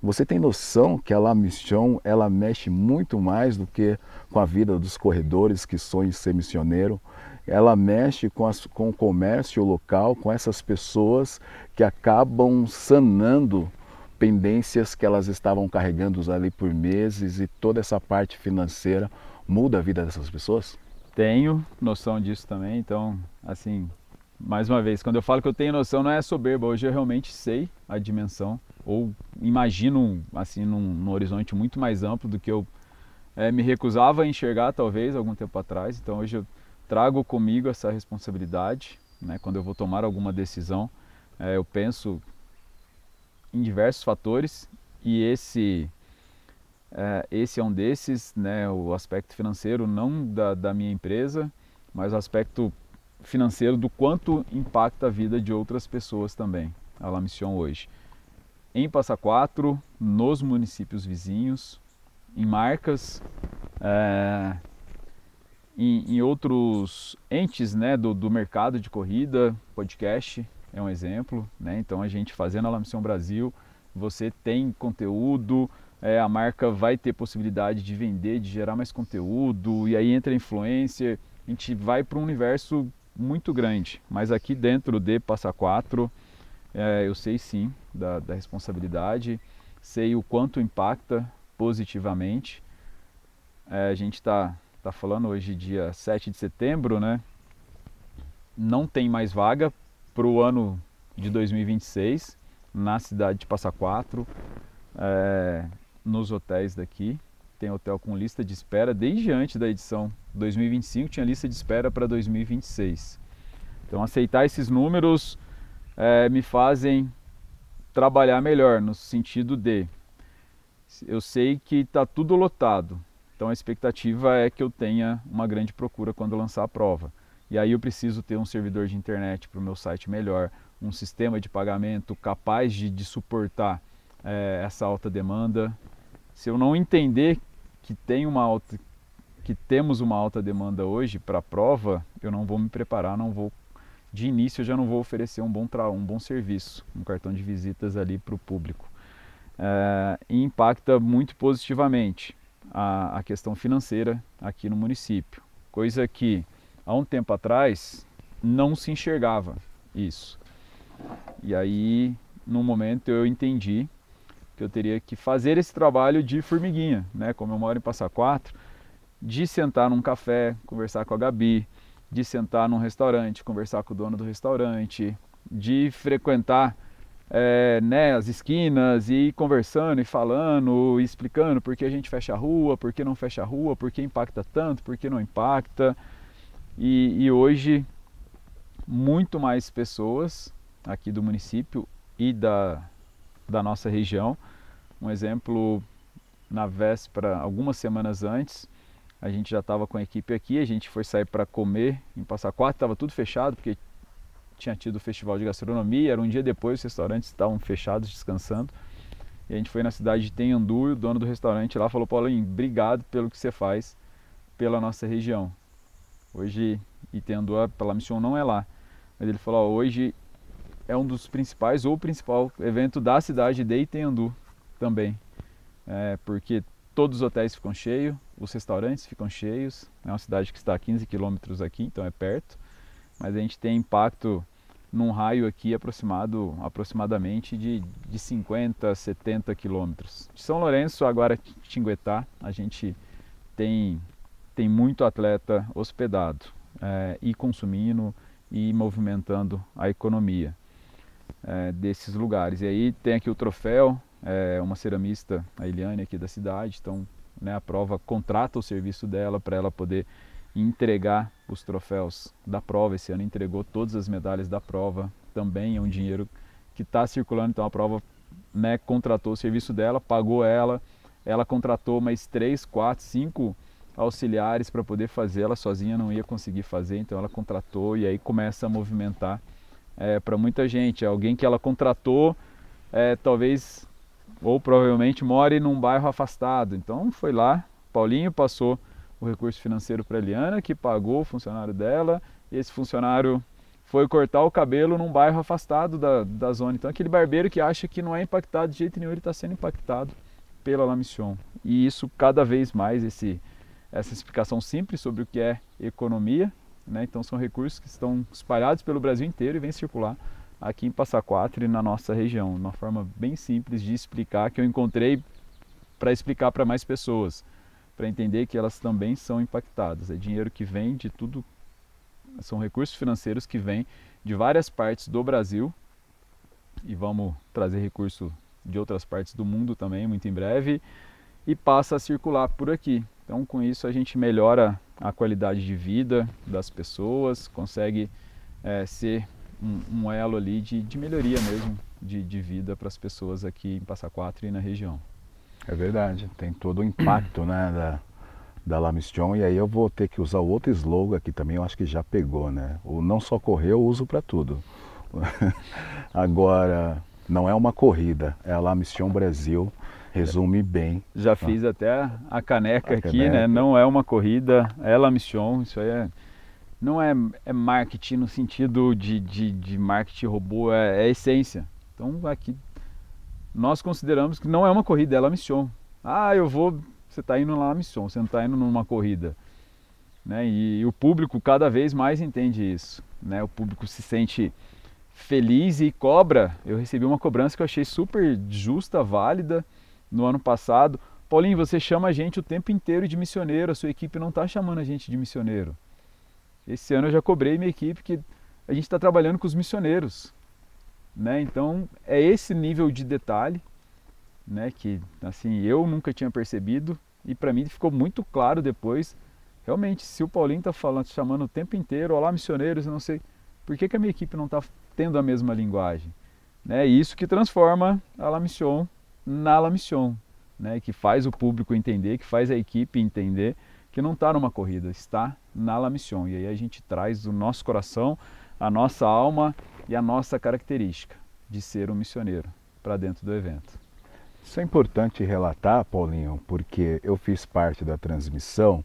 Você tem noção que a La Mission, ela mexe muito mais do que com a vida dos corredores que sonham em ser missioneiro? Ela mexe com o comércio local, com essas pessoas que acabam sanando pendências que elas estavam carregando ali por meses, e toda essa parte financeira muda a vida dessas pessoas? Tenho noção disso também, então, assim, mais uma vez, quando eu falo que eu tenho noção, não é soberba. Hoje eu realmente sei a dimensão, ou imagino assim num horizonte muito mais amplo do que eu me recusava a enxergar talvez algum tempo atrás. Então hoje eu trago comigo essa responsabilidade, né? Quando eu vou tomar alguma decisão, eu penso em diversos fatores, e esse é um desses, né? O aspecto financeiro, não da minha empresa, mas o aspecto financeiro do quanto impacta a vida de outras pessoas também, a La Mission hoje. Em Passa Quatro, nos municípios vizinhos, em marcas, em outros entes, né, do mercado de corrida, podcast, é um exemplo, né? Então a gente fazendo a La Mission Brasil, você tem conteúdo, a marca vai ter possibilidade de vender, de gerar mais conteúdo, e aí entra a influencer, a gente vai para um universo muito grande, mas aqui dentro de Passa Quatro, eu sei sim da responsabilidade, sei o quanto impacta positivamente. A gente está falando hoje dia 7 de setembro, né? Não tem mais vaga para o ano de 2026 na cidade de Passa Quatro, nos hotéis daqui. Tem hotel com lista de espera desde antes da edição 2025, tinha lista de espera para 2026. Então aceitar esses números me fazem trabalhar melhor, no sentido de eu sei que está tudo lotado, então a expectativa é que eu tenha uma grande procura quando lançar a prova. E aí eu preciso ter um servidor de internet para o meu site melhor, um sistema de pagamento capaz de suportar essa alta demanda. Se eu não entender que temos uma alta demanda hoje para a prova, eu não vou me preparar, de início eu já não vou oferecer um bom serviço, um cartão de visitas ali para o público. E impacta muito positivamente a questão financeira aqui no município, coisa que há um tempo atrás não se enxergava isso. E aí, num momento, eu entendi que eu teria que fazer esse trabalho de formiguinha, né? Como eu moro em Passa Quatro, de sentar num café, conversar com a Gabi, de sentar num restaurante, conversar com o dono do restaurante, de frequentar as esquinas e ir conversando e falando, e explicando por que a gente fecha a rua, por que não fecha a rua, por que impacta tanto, por que não impacta. E hoje, muito mais pessoas aqui do município e da nossa região. Um exemplo, na véspera, algumas semanas antes, a gente já estava com a equipe aqui, a gente foi sair para comer em Passa Quatro, estava tudo fechado, porque tinha tido o festival de gastronomia, era um dia depois, os restaurantes estavam fechados, descansando. E a gente foi na cidade de Tenhandu, e o dono do restaurante lá falou: Paulinho, obrigado pelo que você faz pela nossa região. Hoje, Tenhandu, pela missão não é lá, mas ele falou: hoje é um dos principais, ou o principal evento da cidade de Tenhandu também, porque todos os hotéis ficam cheios, os restaurantes ficam cheios, é uma cidade que está a 15 quilômetros aqui, então é perto, mas a gente tem impacto num raio aqui aproximadamente de 50, 70 quilômetros. De São Lourenço a Guaratinguetá, a gente tem muito atleta hospedado e consumindo e movimentando a economia desses lugares. E aí tem aqui o troféu, uma ceramista, a Eliane, aqui da cidade, então a prova contrata o serviço dela para ela poder entregar os troféus da prova. Esse ano entregou todas as medalhas da prova, também é um dinheiro que está circulando, então a prova contratou o serviço dela, pagou ela contratou mais 3, 4, 5 auxiliares para poder fazer, ela sozinha não ia conseguir fazer, então ela contratou e aí começa a movimentar para muita gente. Alguém que ela contratou talvez ou provavelmente more num bairro afastado, então foi lá, Paulinho passou o recurso financeiro para a Eliana, que pagou o funcionário dela, e esse funcionário foi cortar o cabelo num bairro afastado da zona. Então aquele barbeiro que acha que não é impactado de jeito nenhum, ele está sendo impactado pela La Mission. E isso cada vez mais, essa explicação simples sobre o que é economia, então são recursos que estão espalhados pelo Brasil inteiro e vêm circular aqui em Passa Quatro e na nossa região. Uma forma bem simples de explicar, que eu encontrei para explicar para mais pessoas, para entender que elas também são impactadas. É dinheiro que vem de tudo, são recursos financeiros que vêm de várias partes do Brasil, e vamos trazer recurso de outras partes do mundo também, muito em breve, e passa a circular por aqui. Então com isso a gente melhora a qualidade de vida das pessoas, consegue ser um elo ali de melhoria mesmo de vida para as pessoas aqui em Passa Quatro e na região. É verdade, tem todo o impacto da La Mission, e aí eu vou ter que usar o outro slogan aqui também, eu acho que já pegou, o não só correr, eu uso para tudo. Agora, não é uma corrida, é a La Mission Brasil, resume bem. Já fiz até a caneca aqui, Não é uma corrida, é La Mission, isso aí não é marketing no sentido de marketing robô, é essência. Então aqui nós consideramos que não é uma corrida, é La Mission. Ah, você está indo lá na Mission, você não está indo numa corrida. Né? E o público cada vez mais entende isso. Né? O público se sente feliz e cobra. Eu recebi uma cobrança que eu achei super justa, válida no ano passado. Paulinho, você chama a gente o tempo inteiro de missioneiro, a sua equipe não está chamando a gente de missioneiro. Esse ano eu já cobrei minha equipe que a gente está trabalhando com os missioneiros. Né? Então é esse nível de detalhe, né, que assim, eu nunca tinha percebido e para mim ficou muito claro depois. Realmente, se o Paulinho está chamando o tempo inteiro, olá missioneiros, eu não sei, por que a minha equipe não está tendo a mesma linguagem? Né? Isso que transforma a La Mission na La Mission, né? Que faz o público entender, que faz a equipe entender que não está numa corrida, está na La Mission. E aí a gente traz o nosso coração, a nossa alma e a nossa característica de ser um missioneiro para dentro do evento. Isso é importante relatar, Paulinho, porque eu fiz parte da transmissão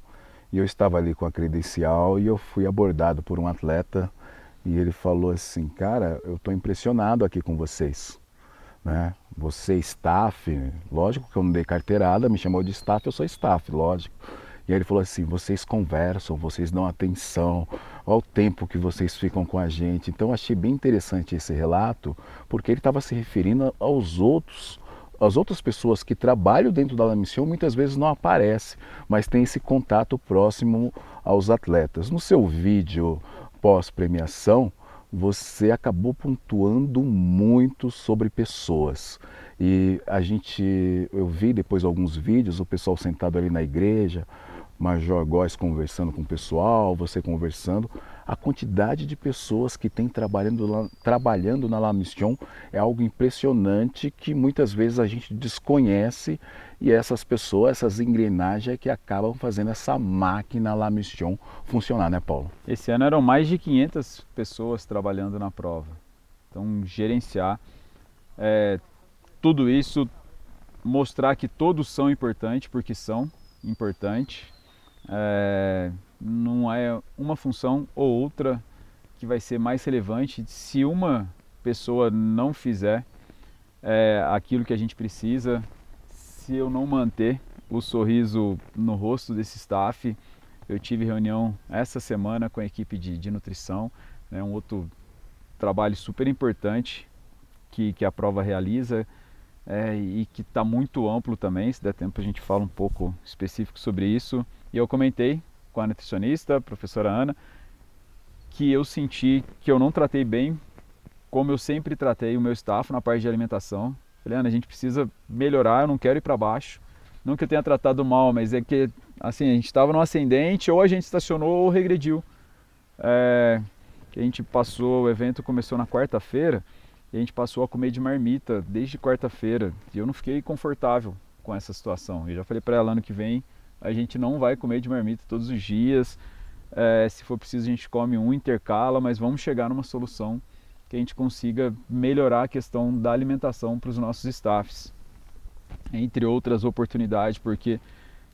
e eu estava ali com a credencial e eu fui abordado por um atleta e ele falou assim, cara, eu estou impressionado aqui com vocês. Né? Você staff, lógico que eu não dei carteirada, me chamou de staff, eu sou staff, lógico. E aí ele falou assim, vocês conversam, vocês dão atenção, olha o tempo que vocês ficam com a gente. Então eu achei bem interessante esse relato, porque ele estava se referindo aos outros, as outras pessoas que trabalham dentro da La Mission muitas vezes não aparecem, mas tem esse contato próximo aos atletas. No seu vídeo pós-premiação, você acabou pontuando muito sobre pessoas. E eu vi depois alguns vídeos, o pessoal sentado ali na igreja, Major Góes conversando com o pessoal, você conversando. A quantidade de pessoas que tem trabalhando na La Mission é algo impressionante que muitas vezes a gente desconhece e essas pessoas, essas engrenagens é que acabam fazendo essa máquina La Mission funcionar, né, Paulo? Esse ano eram mais de 500 pessoas trabalhando na prova. Então gerenciar tudo isso, mostrar que todos são importantes, porque são importantes. Não é uma função ou outra que vai ser mais relevante se uma pessoa não fizer aquilo que a gente precisa, se eu não manter o sorriso no rosto desse staff. Eu tive reunião essa semana com a equipe de nutrição, né, um outro trabalho super importante que a prova realiza e que está muito amplo também. Se der tempo a gente fala um pouco específico sobre isso. E eu comentei com a nutricionista, a professora Ana, que eu senti que eu não tratei bem como eu sempre tratei o meu staff na parte de alimentação. Falei, Ana, a gente precisa melhorar, eu não quero ir para baixo. Não que eu tenha tratado mal, mas é que assim, a gente estava no ascendente, ou a gente estacionou ou regrediu. Que a gente passou, o evento começou na quarta-feira, e a gente passou a comer de marmita desde quarta-feira. E eu não fiquei confortável com essa situação. Eu já falei para ela, ano que vem a gente não vai comer de marmita todos os dias. Se for preciso a gente come um, intercala, mas vamos chegar numa solução que a gente consiga melhorar a questão da alimentação para os nossos staffs. Entre outras oportunidades, porque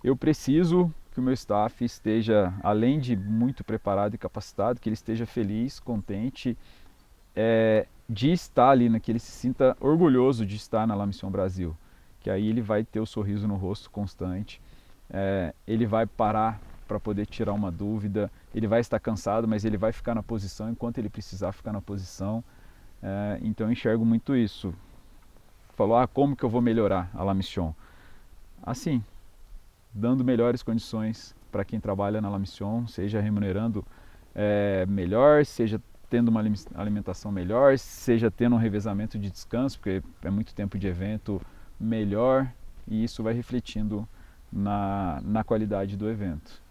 eu preciso que o meu staff esteja, além de muito preparado e capacitado, que ele esteja feliz, contente de estar ali, que ele se sinta orgulhoso de estar na La Mission Brasil, que aí ele vai ter o sorriso no rosto constante, ele vai parar para poder tirar uma dúvida, ele vai estar cansado, mas ele vai ficar na posição enquanto ele precisar ficar na posição. Então eu enxergo muito isso. Falou, como que eu vou melhorar a La Mission? Assim, dando melhores condições para quem trabalha na La Mission, seja remunerando melhor, seja tendo uma alimentação melhor, seja tendo um revezamento de descanso, porque é muito tempo de evento, melhor, e isso vai refletindo na qualidade do evento.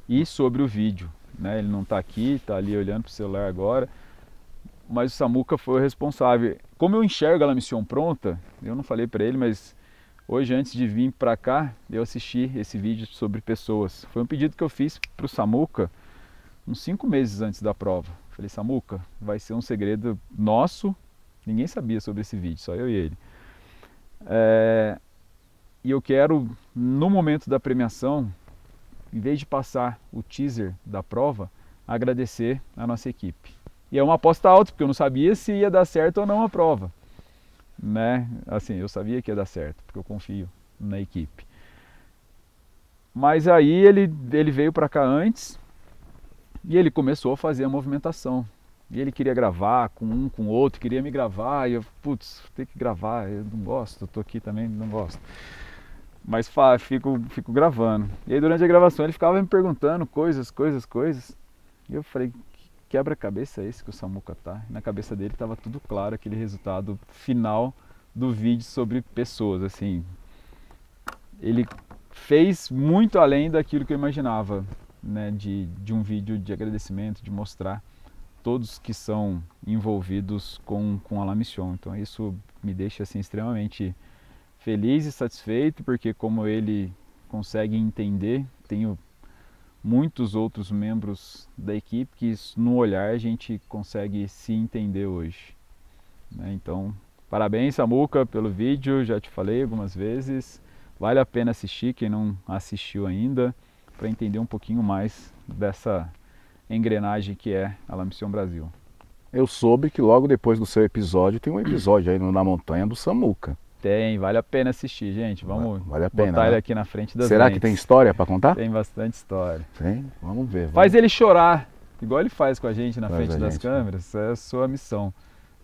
E sobre o vídeo, né? Ele não está aqui, está ali olhando para o celular agora, mas o Samuca foi o responsável. Como eu enxergo a La Mission pronta, eu não falei para ele, mas hoje antes de vir para cá, eu assisti esse vídeo sobre pessoas. Foi um pedido que eu fiz para o Samuca uns 5 meses antes da prova. Falei, Samuca, vai ser um segredo nosso, ninguém sabia sobre esse vídeo, só eu e ele. E eu quero, no momento da premiação, em vez de passar o teaser da prova, agradecer a nossa equipe. E é uma aposta alta, porque eu não sabia se ia dar certo ou não a prova, né? Assim, eu sabia que ia dar certo, porque eu confio na equipe. Mas aí ele veio para cá antes e ele começou a fazer a movimentação. E ele queria gravar com um, com o outro, queria me gravar, e eu, putz, tem que gravar, eu não gosto, eu tô aqui também, não gosto. Mas fico gravando. E aí durante a gravação ele ficava me perguntando coisas. E eu falei, que quebra-cabeça é esse que o Samuca tá? E na cabeça dele estava tudo claro, aquele resultado final do vídeo sobre pessoas, assim. Ele fez muito além daquilo que eu imaginava, né, de um vídeo de agradecimento, de mostrar todos que são envolvidos com a La Mission. Então isso me deixa assim, extremamente feliz e satisfeito, porque como ele consegue entender, tenho muitos outros membros da equipe que no olhar a gente consegue se entender hoje, né? Então, parabéns Samuca pelo vídeo, já te falei algumas vezes, vale a pena assistir quem não assistiu ainda, para entender um pouquinho mais dessa engrenagem que é a La Mission Brasil. Eu soube que logo depois do seu episódio tem um episódio aí Na Montanha do Samuca. Tem, vale a pena assistir, gente. Vamos vale a pena, botar ele né? aqui na frente das Será lentes. que tem história para contar? Tem bastante história. Tem? Vamos ver. Faz ele chorar, igual ele faz com a gente na Faz frente a das gente, câmeras. Essa é a sua missão.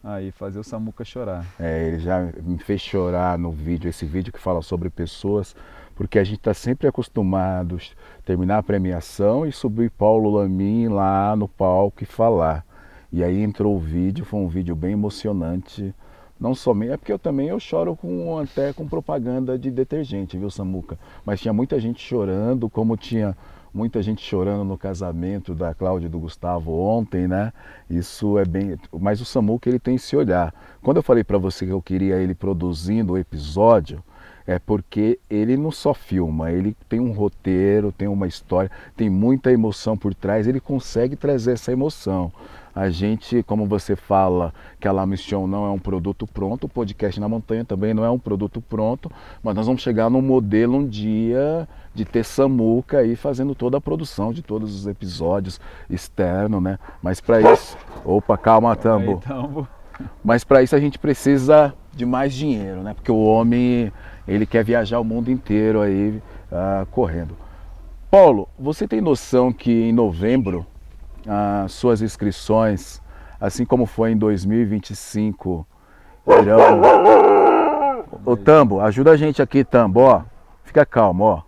Aí, fazer o Samuca chorar. Ele já me fez chorar no vídeo, esse vídeo que fala sobre pessoas, porque a gente está sempre acostumado a terminar a premiação e subir Paulo Lamin lá no palco e falar. E aí entrou o vídeo, foi um vídeo bem emocionante. Não somente, é porque eu choro até com propaganda de detergente, viu, Samuca? Mas tinha muita gente chorando, como tinha muita gente chorando no casamento da Cláudia e do Gustavo ontem, né? Isso é bem... Mas o Samuca, ele tem esse olhar. Quando eu falei para você que eu queria ele produzindo o episódio, é porque ele não só filma, ele tem um roteiro, tem uma história, tem muita emoção por trás, ele consegue trazer essa emoção. A gente, como você fala que a La Mission não é um produto pronto, o podcast Na Montanha também não é um produto pronto, mas nós vamos chegar num modelo um dia de ter Samuca aí fazendo toda a produção de todos os episódios externos, né? Mas para isso... Opa, calma, Tambo. Mas para isso a gente precisa de mais dinheiro, né? Porque o homem, ele quer viajar o mundo inteiro aí correndo. Paulo, você tem noção que em novembro suas inscrições, assim como foi em 2025, irão... Ô Tambo, ajuda a gente aqui, Tambo, ó. Fica calmo, ó.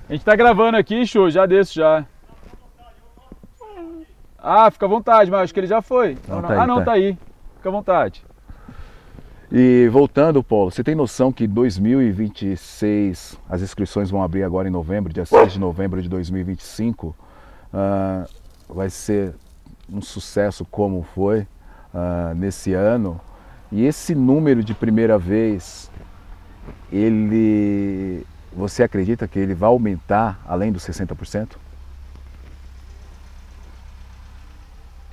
A gente tá gravando aqui, show, já desço já. Ah, fica à vontade, mas acho que ele já foi. Não, tá aí, tá aí. Fica à vontade. E voltando, Paulo, você tem noção que 2026, as inscrições vão abrir agora em novembro, dia 6 de novembro de 2025, vai ser um sucesso como foi nesse ano. E esse número de primeira vez, você acredita que ele vai aumentar além dos 60%?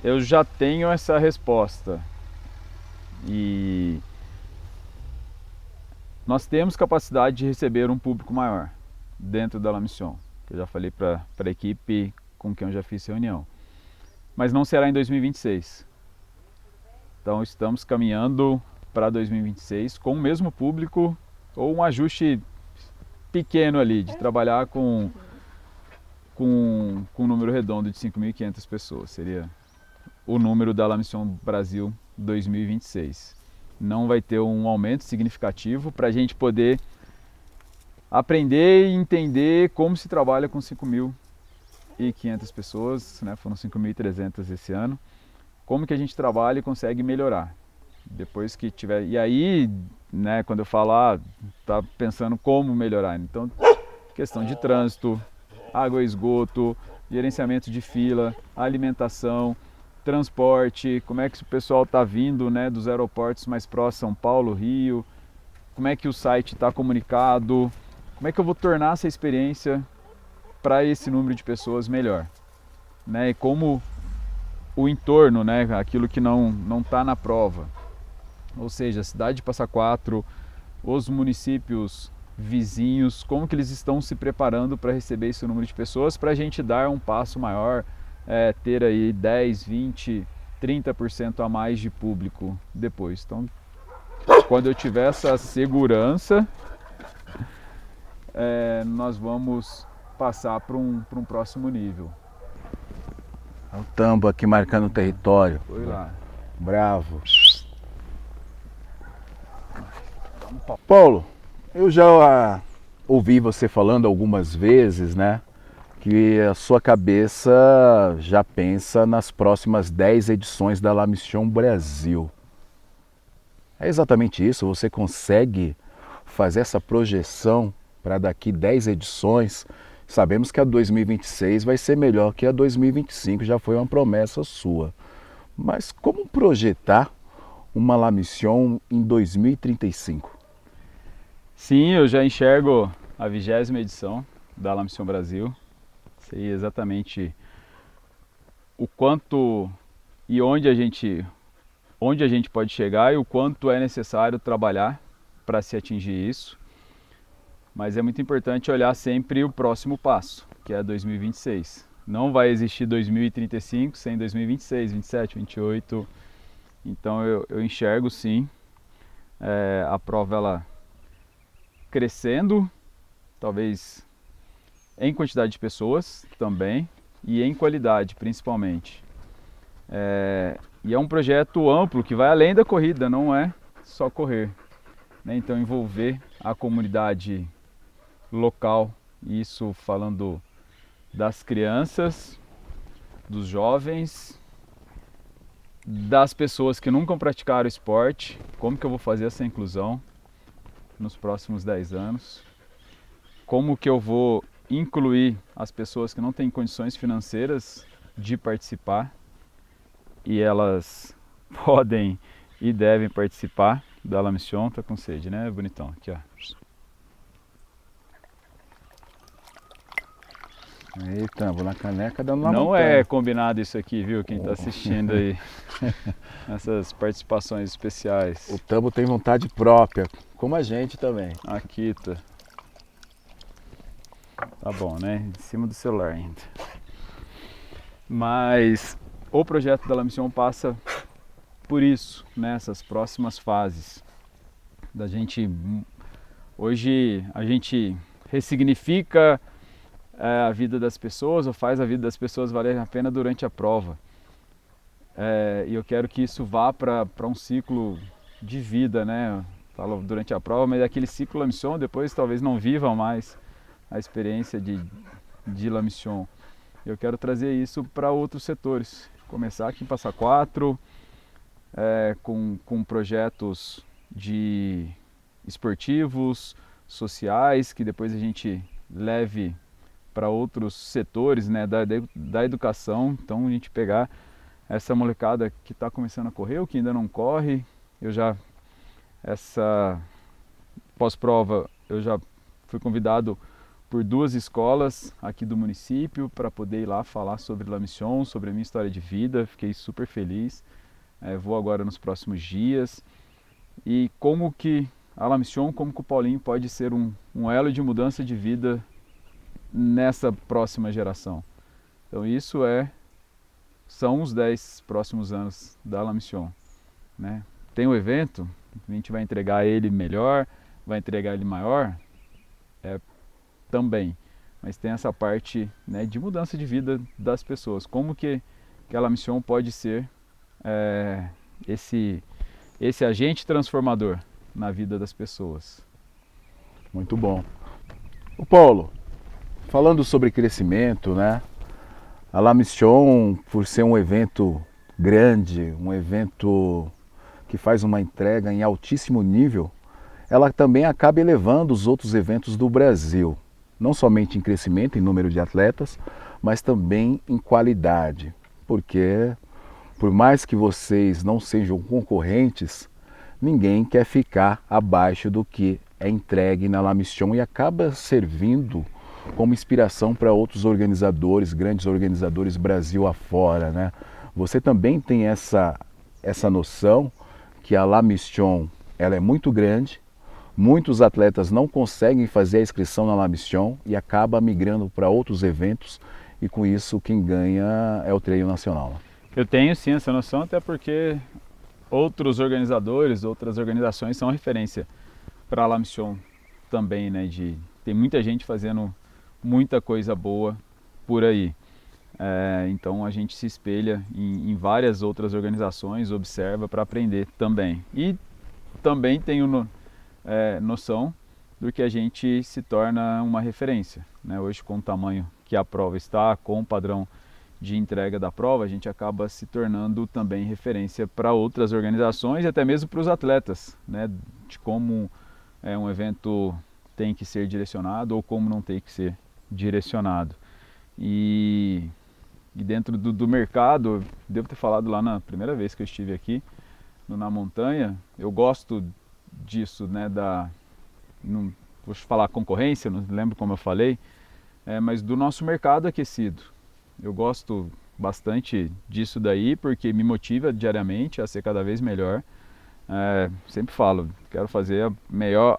Eu já tenho essa resposta. E nós temos capacidade de receber um público maior dentro da La Mission, que eu já falei para a equipe com quem eu já fiz reunião. Mas não será em 2026. Então estamos caminhando para 2026 com o mesmo público ou um ajuste pequeno ali, de trabalhar com um número redondo de 5.500 pessoas. Seria o número da La Mission Brasil 2026. Não vai ter um aumento significativo para a gente poder aprender e entender como se trabalha com 5.500 pessoas, né? Foram 5.300 esse ano. Como que a gente trabalha e consegue melhorar. Depois que tiver... E aí, né, quando eu falar, tá pensando como melhorar. Então, questão de trânsito, água e esgoto, gerenciamento de fila, alimentação, transporte, como é que o pessoal está vindo, né, dos aeroportos mais próximos, São Paulo, Rio, como é que o site está comunicado, como é que eu vou tornar essa experiência para esse número de pessoas melhor, né, e como o entorno, né, aquilo que não está na prova, ou seja, a cidade de Passa Quatro, os municípios vizinhos, como que eles estão se preparando para receber esse número de pessoas, para a gente dar um passo maior, ter aí 10, 20, 30% a mais de público depois. Então, quando eu tiver essa segurança, nós vamos passar para um próximo nível. O tambo aqui marcando o território. Foi lá. Bravo. Paulo, eu já ouvi você falando algumas vezes, né? Que a sua cabeça já pensa nas próximas 10 edições da La Mission Brasil. É exatamente isso? Você consegue fazer essa projeção para daqui 10 edições? Sabemos que a 2026 vai ser melhor que a 2025, já foi uma promessa sua. Mas como projetar uma La Mission em 2035? Sim, eu já enxergo a 20ª edição da La Mission Brasil. Sei exatamente o quanto e onde a gente pode chegar e o quanto é necessário trabalhar para se atingir isso. Mas é muito importante olhar sempre o próximo passo, que é 2026. Não vai existir 2035 sem 2026, 27, 28. Então eu enxergo sim a prova ela crescendo, talvez em quantidade de pessoas também e em qualidade principalmente. E é um projeto amplo que vai além da corrida, não é só correr, né? Então envolver a comunidade local, isso falando das crianças, dos jovens, das pessoas que nunca praticaram esporte, como que eu vou fazer essa inclusão nos próximos 10 anos, como que eu vou incluir as pessoas que não têm condições financeiras de participar e elas podem e devem participar da La Mission. Tá com sede, né, bonitão? Aqui, ó. Eita, vou na caneca dando na Não montanha. é combinado isso aqui, viu? Quem tá assistindo aí, essas participações especiais. O tambo tem vontade própria, como a gente também. Aqui tá. Tá bom, né? Em cima do celular ainda. Mas o projeto da La Mission passa por isso, nessas próximas fases. Hoje a gente ressignifica a vida das pessoas, ou faz a vida das pessoas valer a pena durante a prova. E eu quero que isso vá para um ciclo de vida, né? Falo durante a prova, mas aquele ciclo La Mission, depois talvez não vivam mais a experiência de La Mission. Eu quero trazer isso para outros setores. Começar aqui em Passa Quatro, com projetos de esportivos, sociais, que depois a gente leve para outros setores, né, da educação. Então a gente pegar essa molecada que está começando a correr, ou que ainda não corre. Essa pós-prova eu já fui convidado por 2 escolas aqui do município para poder ir lá falar sobre La Mission, sobre a minha história de vida. Fiquei super feliz. Vou agora nos próximos dias. E como que a La Mission, como que o Paulinho pode ser um elo de mudança de vida nessa próxima geração. Então isso são os 10 próximos anos da La Mission, né? Tem o evento, a gente vai entregar ele melhor, vai entregar ele maior, também, mas tem essa parte, né, de mudança de vida das pessoas. Como que a La Mission pode ser esse agente transformador na vida das pessoas. Muito bom. O Paulo, falando sobre crescimento, né? A La Mission, por ser um evento grande, um evento que faz uma entrega em altíssimo nível, ela também acaba elevando os outros eventos do Brasil, não somente em crescimento, em número de atletas, mas também em qualidade, porque por mais que vocês não sejam concorrentes, ninguém quer ficar abaixo do que é entregue na La Mission e acaba servindo como inspiração para outros organizadores, grandes organizadores Brasil afora, né? Você também tem essa noção que a La Mission ela é muito grande, Muitos atletas não conseguem fazer a inscrição na La Mission e acaba migrando para outros eventos, e com isso quem ganha é o treino nacional. Eu tenho sim essa noção, até porque outros organizadores, outras organizações são referência para a La Mission também, né? Tem muita gente fazendo muita coisa boa por aí. Então a gente se espelha em várias outras organizações, observa para aprender também. E também tenho noção do que a gente se torna uma referência, né? Hoje, com o tamanho que a prova está, com o padrão de entrega da prova, a gente acaba se tornando também referência para outras organizações e até mesmo para os atletas, né? De como um evento tem que ser direcionado ou como não tem que ser direcionado. E dentro do mercado, devo ter falado lá na primeira vez que eu estive aqui Na Montanha, eu gosto disso, né? Não vou falar concorrência, não lembro como eu falei, mas do nosso mercado aquecido. Eu gosto bastante disso daí porque me motiva diariamente a ser cada vez melhor. Sempre falo, quero fazer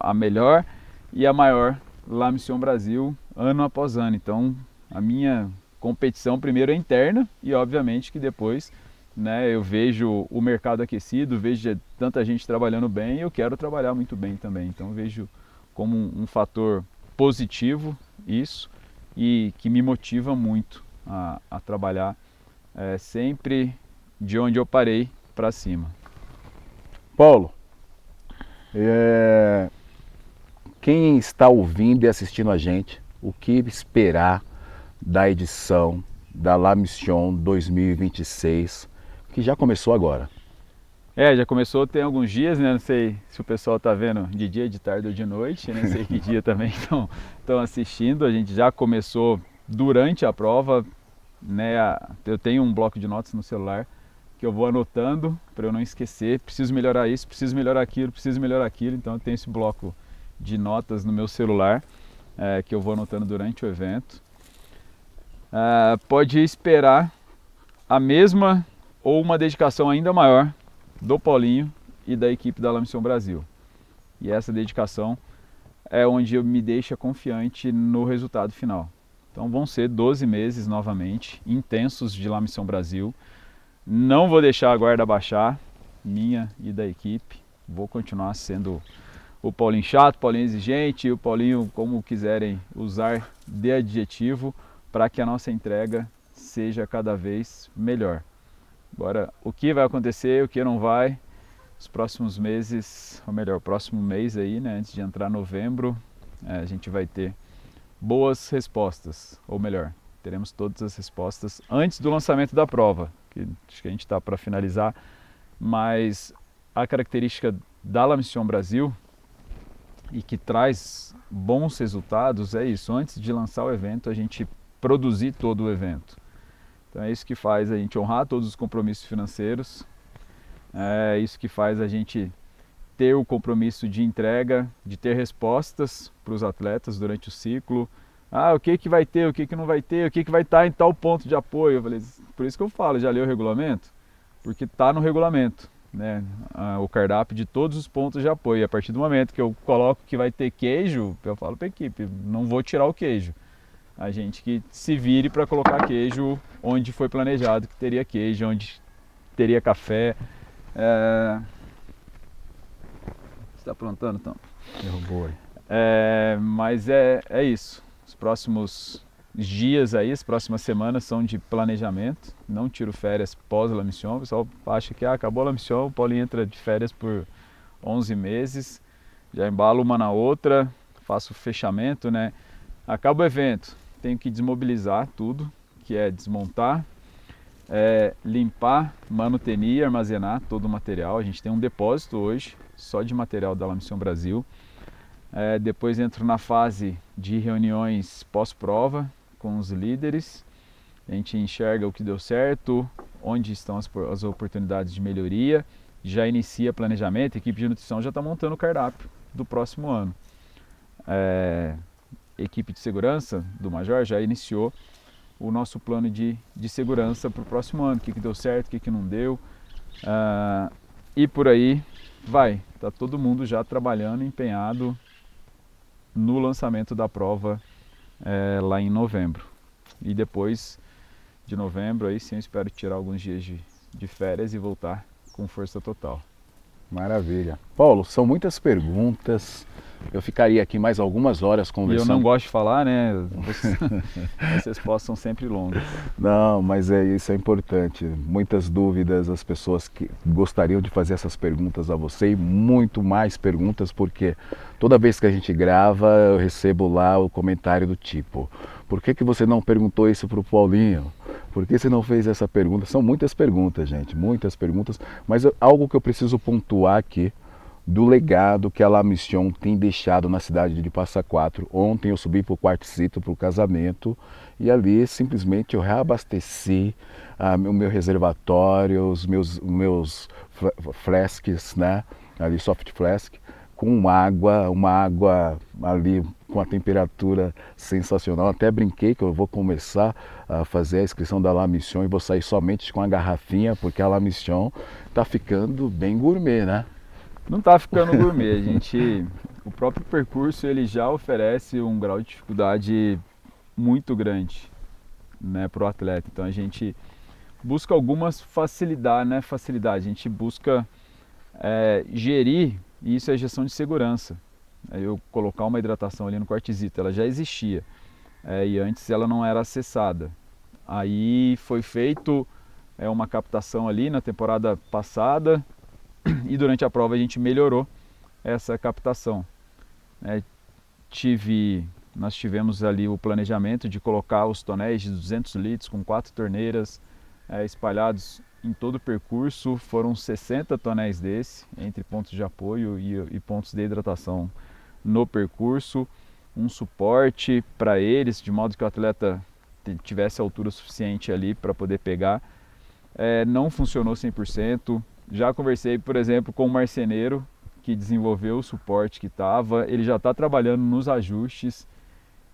a melhor e a maior La Mission Brasil ano após ano. Então a minha competição primeiro é interna e obviamente que depois, né, eu vejo o mercado aquecido, vejo tanta gente trabalhando bem e eu quero trabalhar muito bem também. Então eu vejo como um fator positivo isso e que me motiva muito a trabalhar sempre de onde eu parei para cima. Paulo, quem está ouvindo e assistindo a gente, o que esperar da edição da La Mission 2026, que já começou agora? Já começou tem alguns dias, né? Não sei se o pessoal está vendo de dia, de tarde ou de noite, nem sei que dia também estão assistindo. A gente já começou durante a prova, né? Eu tenho um bloco de notas no celular que eu vou anotando para eu não esquecer. Preciso melhorar isso, preciso melhorar aquilo, preciso melhorar aquilo. Então eu tenho esse bloco de notas no meu celular que eu vou anotando durante o evento. Pode esperar a mesma ou uma dedicação ainda maior do Paulinho e da equipe da La Mission Brasil. E essa dedicação é onde eu me deixo confiante no resultado final. Então vão ser 12 meses novamente, intensos de La Mission Brasil. Não vou deixar a guarda baixar, minha e da equipe. Vou continuar sendo o Paulinho chato, o Paulinho exigente, o Paulinho como quiserem usar de adjetivo, para que a nossa entrega seja cada vez melhor. Agora, o que vai acontecer, o que não vai, os próximos meses, ou melhor, o próximo mês aí, né, antes de entrar novembro, a gente vai ter boas respostas, ou melhor, teremos todas as respostas antes do lançamento da prova, que acho que a gente está para finalizar, mas a característica da La Mission Brasil e que traz bons resultados é isso, antes de lançar o evento a gente produzir todo o evento. Então é isso que faz a gente honrar todos os compromissos financeiros, é isso que faz a gente ter o compromisso de entrega, de ter respostas para os atletas durante o ciclo. O que vai ter, o que não vai ter, o que vai estar em tal ponto de apoio. Eu falei, por isso que eu falo, já leu o regulamento? Porque está no regulamento, né? O cardápio de todos os pontos de apoio. A partir do momento que eu coloco que vai ter queijo, eu falo para a equipe, não vou tirar o queijo. A gente que se vire para colocar queijo onde foi planejado que teria queijo, onde teria café. Você está aprontando, então? Derrubou aí. Mas é isso. Os próximos dias aí, as próximas semanas são de planejamento. Não tiro férias pós La Mission. O pessoal acha que acabou a La Mission, o Paulinho entra de férias por 11 meses. Já embalo uma na outra, faço o fechamento, né? Acaba o evento, tenho que desmobilizar tudo, que é desmontar, limpar, manutenir, armazenar todo o material. A gente tem um depósito hoje, só de material da La Mission Brasil. Depois entro na fase de reuniões pós-prova com os líderes. A gente enxerga o que deu certo, onde estão as oportunidades de melhoria. Já inicia planejamento, a equipe de nutrição já está montando o cardápio do próximo ano. Equipe de segurança do Major já iniciou o nosso plano de segurança para o próximo ano, o que deu certo, o que não deu, e por aí tá todo mundo já trabalhando, empenhado no lançamento da prova lá em novembro. E depois de novembro, aí sim eu espero tirar alguns dias de férias e voltar com força total. Maravilha. Paulo, são muitas perguntas. Eu ficaria aqui mais algumas horas E conversando. eu não gosto de falar, né? As respostas são sempre longas. Não, mas isso é importante. Muitas dúvidas, as pessoas que gostariam de fazer essas perguntas a você e muito mais perguntas, porque toda vez que a gente grava eu recebo lá o comentário do tipo: por que você não perguntou isso para o Paulinho? Por que você não fez essa pergunta? São muitas perguntas, gente, muitas perguntas, mas algo que eu preciso pontuar aqui do legado que a La Mission tem deixado na cidade de Passa Quatro. Ontem eu subi para o Quartzito, para o casamento, e ali simplesmente eu reabasteci o meu reservatório, os meus flasks, né? Ali soft flask, com água, uma água ali com a temperatura sensacional. Até brinquei que eu vou começar a fazer a inscrição da La Mission e vou sair somente com a garrafinha, porque a La Mission está ficando bem gourmet, né? Não está ficando gourmet, o próprio percurso ele já oferece um grau de dificuldade muito grande, né, para o atleta. Então a gente busca algumas facilidades, né, a gente busca gerir, e isso é gestão de segurança. Eu colocar uma hidratação ali no Quartzito, ela já existia, e antes ela não era acessada. Aí foi feito uma captação ali na temporada passada, e durante a prova a gente melhorou essa captação. Nós tivemos ali o planejamento de colocar os tonéis de 200 litros com 4 torneiras espalhados em todo o percurso. Foram 60 tonéis desse, entre pontos de apoio e pontos de hidratação no percurso. Um suporte para eles, de modo que o atleta tivesse altura suficiente ali para poder pegar. Não funcionou 100%. Já conversei, por exemplo, com o marceneiro que desenvolveu o suporte que estava, ele já está trabalhando nos ajustes.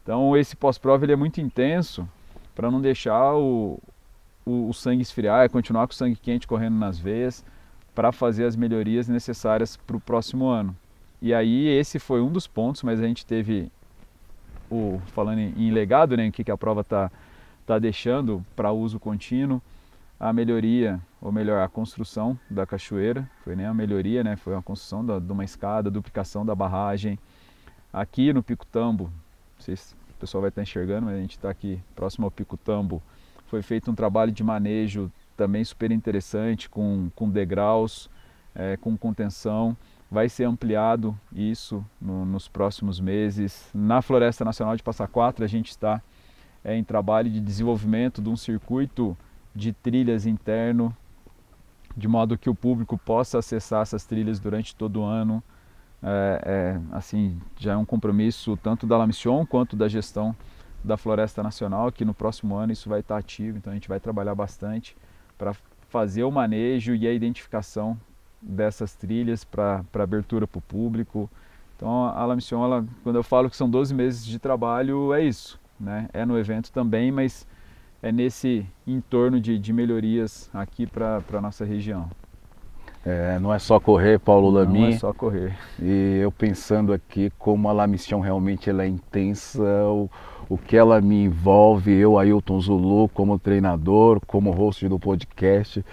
Então esse pós-prova ele é muito intenso para não deixar o sangue esfriar, continuar com o sangue quente correndo nas veias, para fazer as melhorias necessárias para o próximo ano. E aí esse foi um dos pontos, mas a gente teve, falando em legado, né, o que a prova está deixando para uso contínuo, a melhoria, ou melhor, a construção da cachoeira. Foi nem a melhoria, né? Foi a construção de uma escada, duplicação da barragem. Aqui no Pico Tambo, não sei se o pessoal vai estar enxergando, mas a gente está aqui próximo ao Pico Tambo. Foi feito um trabalho de manejo também super interessante, com degraus, com contenção. Vai ser ampliado isso nos próximos meses. Na Floresta Nacional de Passa Quatro, a gente está em trabalho de desenvolvimento de um circuito de trilhas interno, de modo que o público possa acessar essas trilhas durante todo o ano. Assim, já é um compromisso tanto da La Mission quanto da gestão da Floresta Nacional, que no próximo ano isso vai estar ativo. Então a gente vai trabalhar bastante para fazer o manejo e a identificação dessas trilhas para abertura para o público. Então a La Mission, quando eu falo que são 12 meses de trabalho, é isso, né? É no evento também, mas é nesse entorno de melhorias aqui para a nossa região. Não é só correr, Paulo Lamy. Não é só correr. E eu pensando aqui como a La Mission realmente ela é intensa, o que ela me envolve, eu, Ailton Zulu, como treinador, como host do podcast,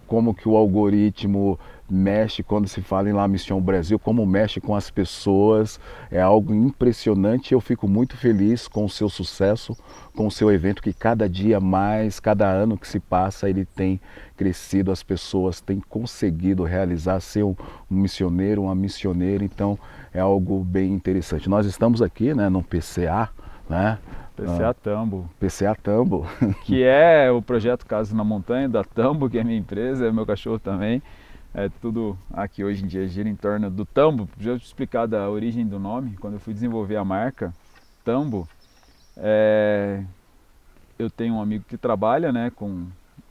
como que o algoritmo mexe quando se fala em La Mission Brasil, como mexe com as pessoas, é algo impressionante. Eu fico muito feliz com o seu sucesso, com o seu evento, que cada dia mais, cada ano que se passa, ele tem crescido, as pessoas têm conseguido realizar, ser um missioneiro, uma missioneira. Então é algo bem interessante. Nós estamos aqui, né, no PCA, né? PCA Tambo. PCA Tambo. Que é o projeto Casa na Montanha, da Tambo, que é minha empresa, é meu cachorro também. Tudo aqui hoje em dia gira em torno do tambo. Já vou te explicar da origem do nome. Quando eu fui desenvolver a marca Tambo, eu tenho um amigo que trabalha, né,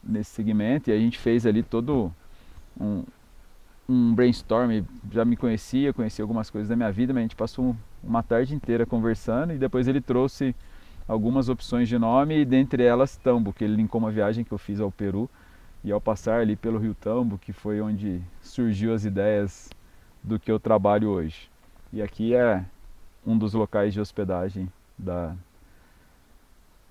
nesse segmento, e a gente fez ali todo um brainstorm. Já me conhecia algumas coisas da minha vida, mas a gente passou uma tarde inteira conversando, e depois ele trouxe algumas opções de nome, e dentre elas Tambo, que ele linkou uma viagem que eu fiz ao Peru. E ao passar ali pelo Rio Tambo, que foi onde surgiu as ideias do que eu trabalho hoje. E aqui é um dos locais de hospedagem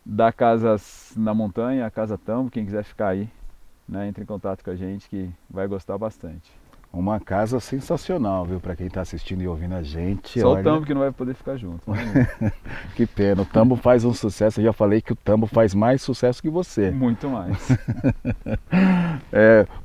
da Casa na Montanha, a Casa Tambo. Quem quiser ficar aí, né, entre em contato com a gente que vai gostar bastante. Uma casa sensacional, viu? Para quem está assistindo e ouvindo a gente. Só olha... o Tambo que não vai poder ficar junto. Que pena, o Tambo faz um sucesso. Eu já falei que o Tambo faz mais sucesso que você. Muito mais.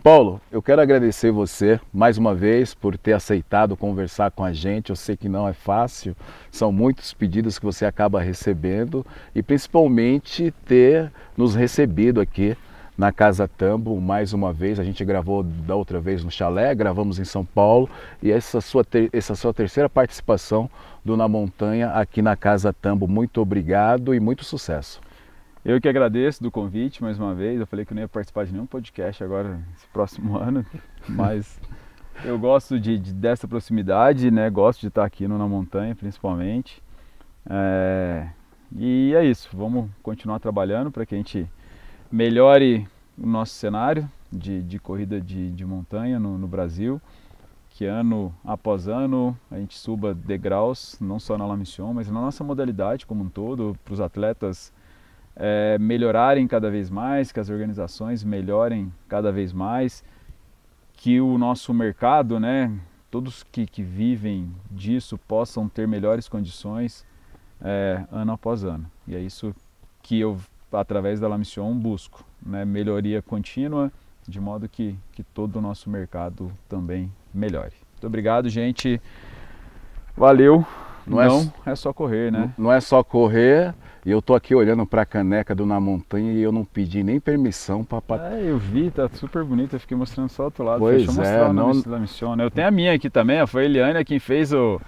Paulo, eu quero agradecer você mais uma vez por ter aceitado conversar com a gente. Eu sei que não é fácil, são muitos pedidos que você acaba recebendo e principalmente ter nos recebido aqui na Casa Tambo mais uma vez. A gente gravou da outra vez no chalé, gravamos em São Paulo e essa sua terceira participação do Na Montanha aqui na Casa Tambo. Muito obrigado e muito sucesso. Eu que agradeço do convite mais uma vez. Eu falei que eu não ia participar de nenhum podcast agora esse próximo ano, mas eu gosto dessa proximidade, né? Gosto de estar aqui no Na Montanha principalmente. E é isso, vamos continuar trabalhando para que a gente melhore o nosso cenário de corrida de montanha no Brasil, que ano após ano a gente suba degraus, não só na La Mission, mas na nossa modalidade como um todo, para os atletas melhorarem cada vez mais, que as organizações melhorem cada vez mais, que o nosso mercado, né, todos que vivem disso possam ter melhores condições ano após ano. E é isso que eu, através da La Mission, busco, né? Melhoria contínua, de modo que todo o nosso mercado também melhore. Muito obrigado, gente. Valeu. Não é só correr, né? Não é só correr. E eu tô aqui olhando para a caneca do Na Montanha e eu não pedi nem permissão para... eu vi, tá super bonita. Eu fiquei mostrando só o outro lado. Pois Deixa eu mostrar o nome da La Mission, né? Eu tenho a minha aqui também, foi a Eliane quem fez o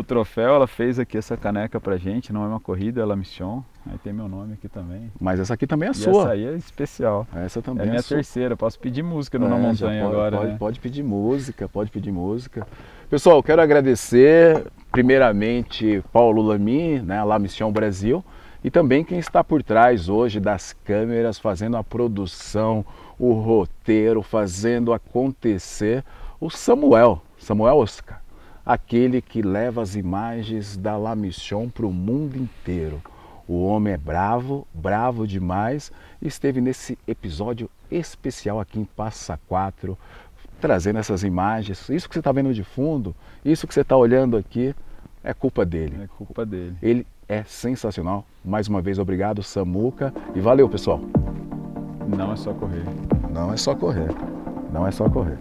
troféu. Ela fez aqui essa caneca pra gente, não é uma corrida, é La Mission. Aí tem meu nome aqui também. Mas essa aqui também é e sua. Essa aí é especial. Essa também é minha sua. terceira. Posso pedir música no Na Montanha agora, né? Pode pedir música, pode pedir música. Pessoal, eu quero agradecer primeiramente Paulo Lamy, né, a La Mission Brasil, e também quem está por trás hoje das câmeras, fazendo a produção, o roteiro, fazendo acontecer, o Samuel Oscar, aquele que leva as imagens da La Mission para o mundo inteiro. O homem é bravo, bravo demais, e esteve nesse episódio especial aqui em Passa Quatro, trazendo essas imagens. Isso que você está vendo de fundo, isso que você está olhando aqui, é culpa dele. É culpa dele. Ele é sensacional. Mais uma vez, obrigado, Samuca, e valeu, pessoal. Não é só correr. Não é só correr. Não é só correr.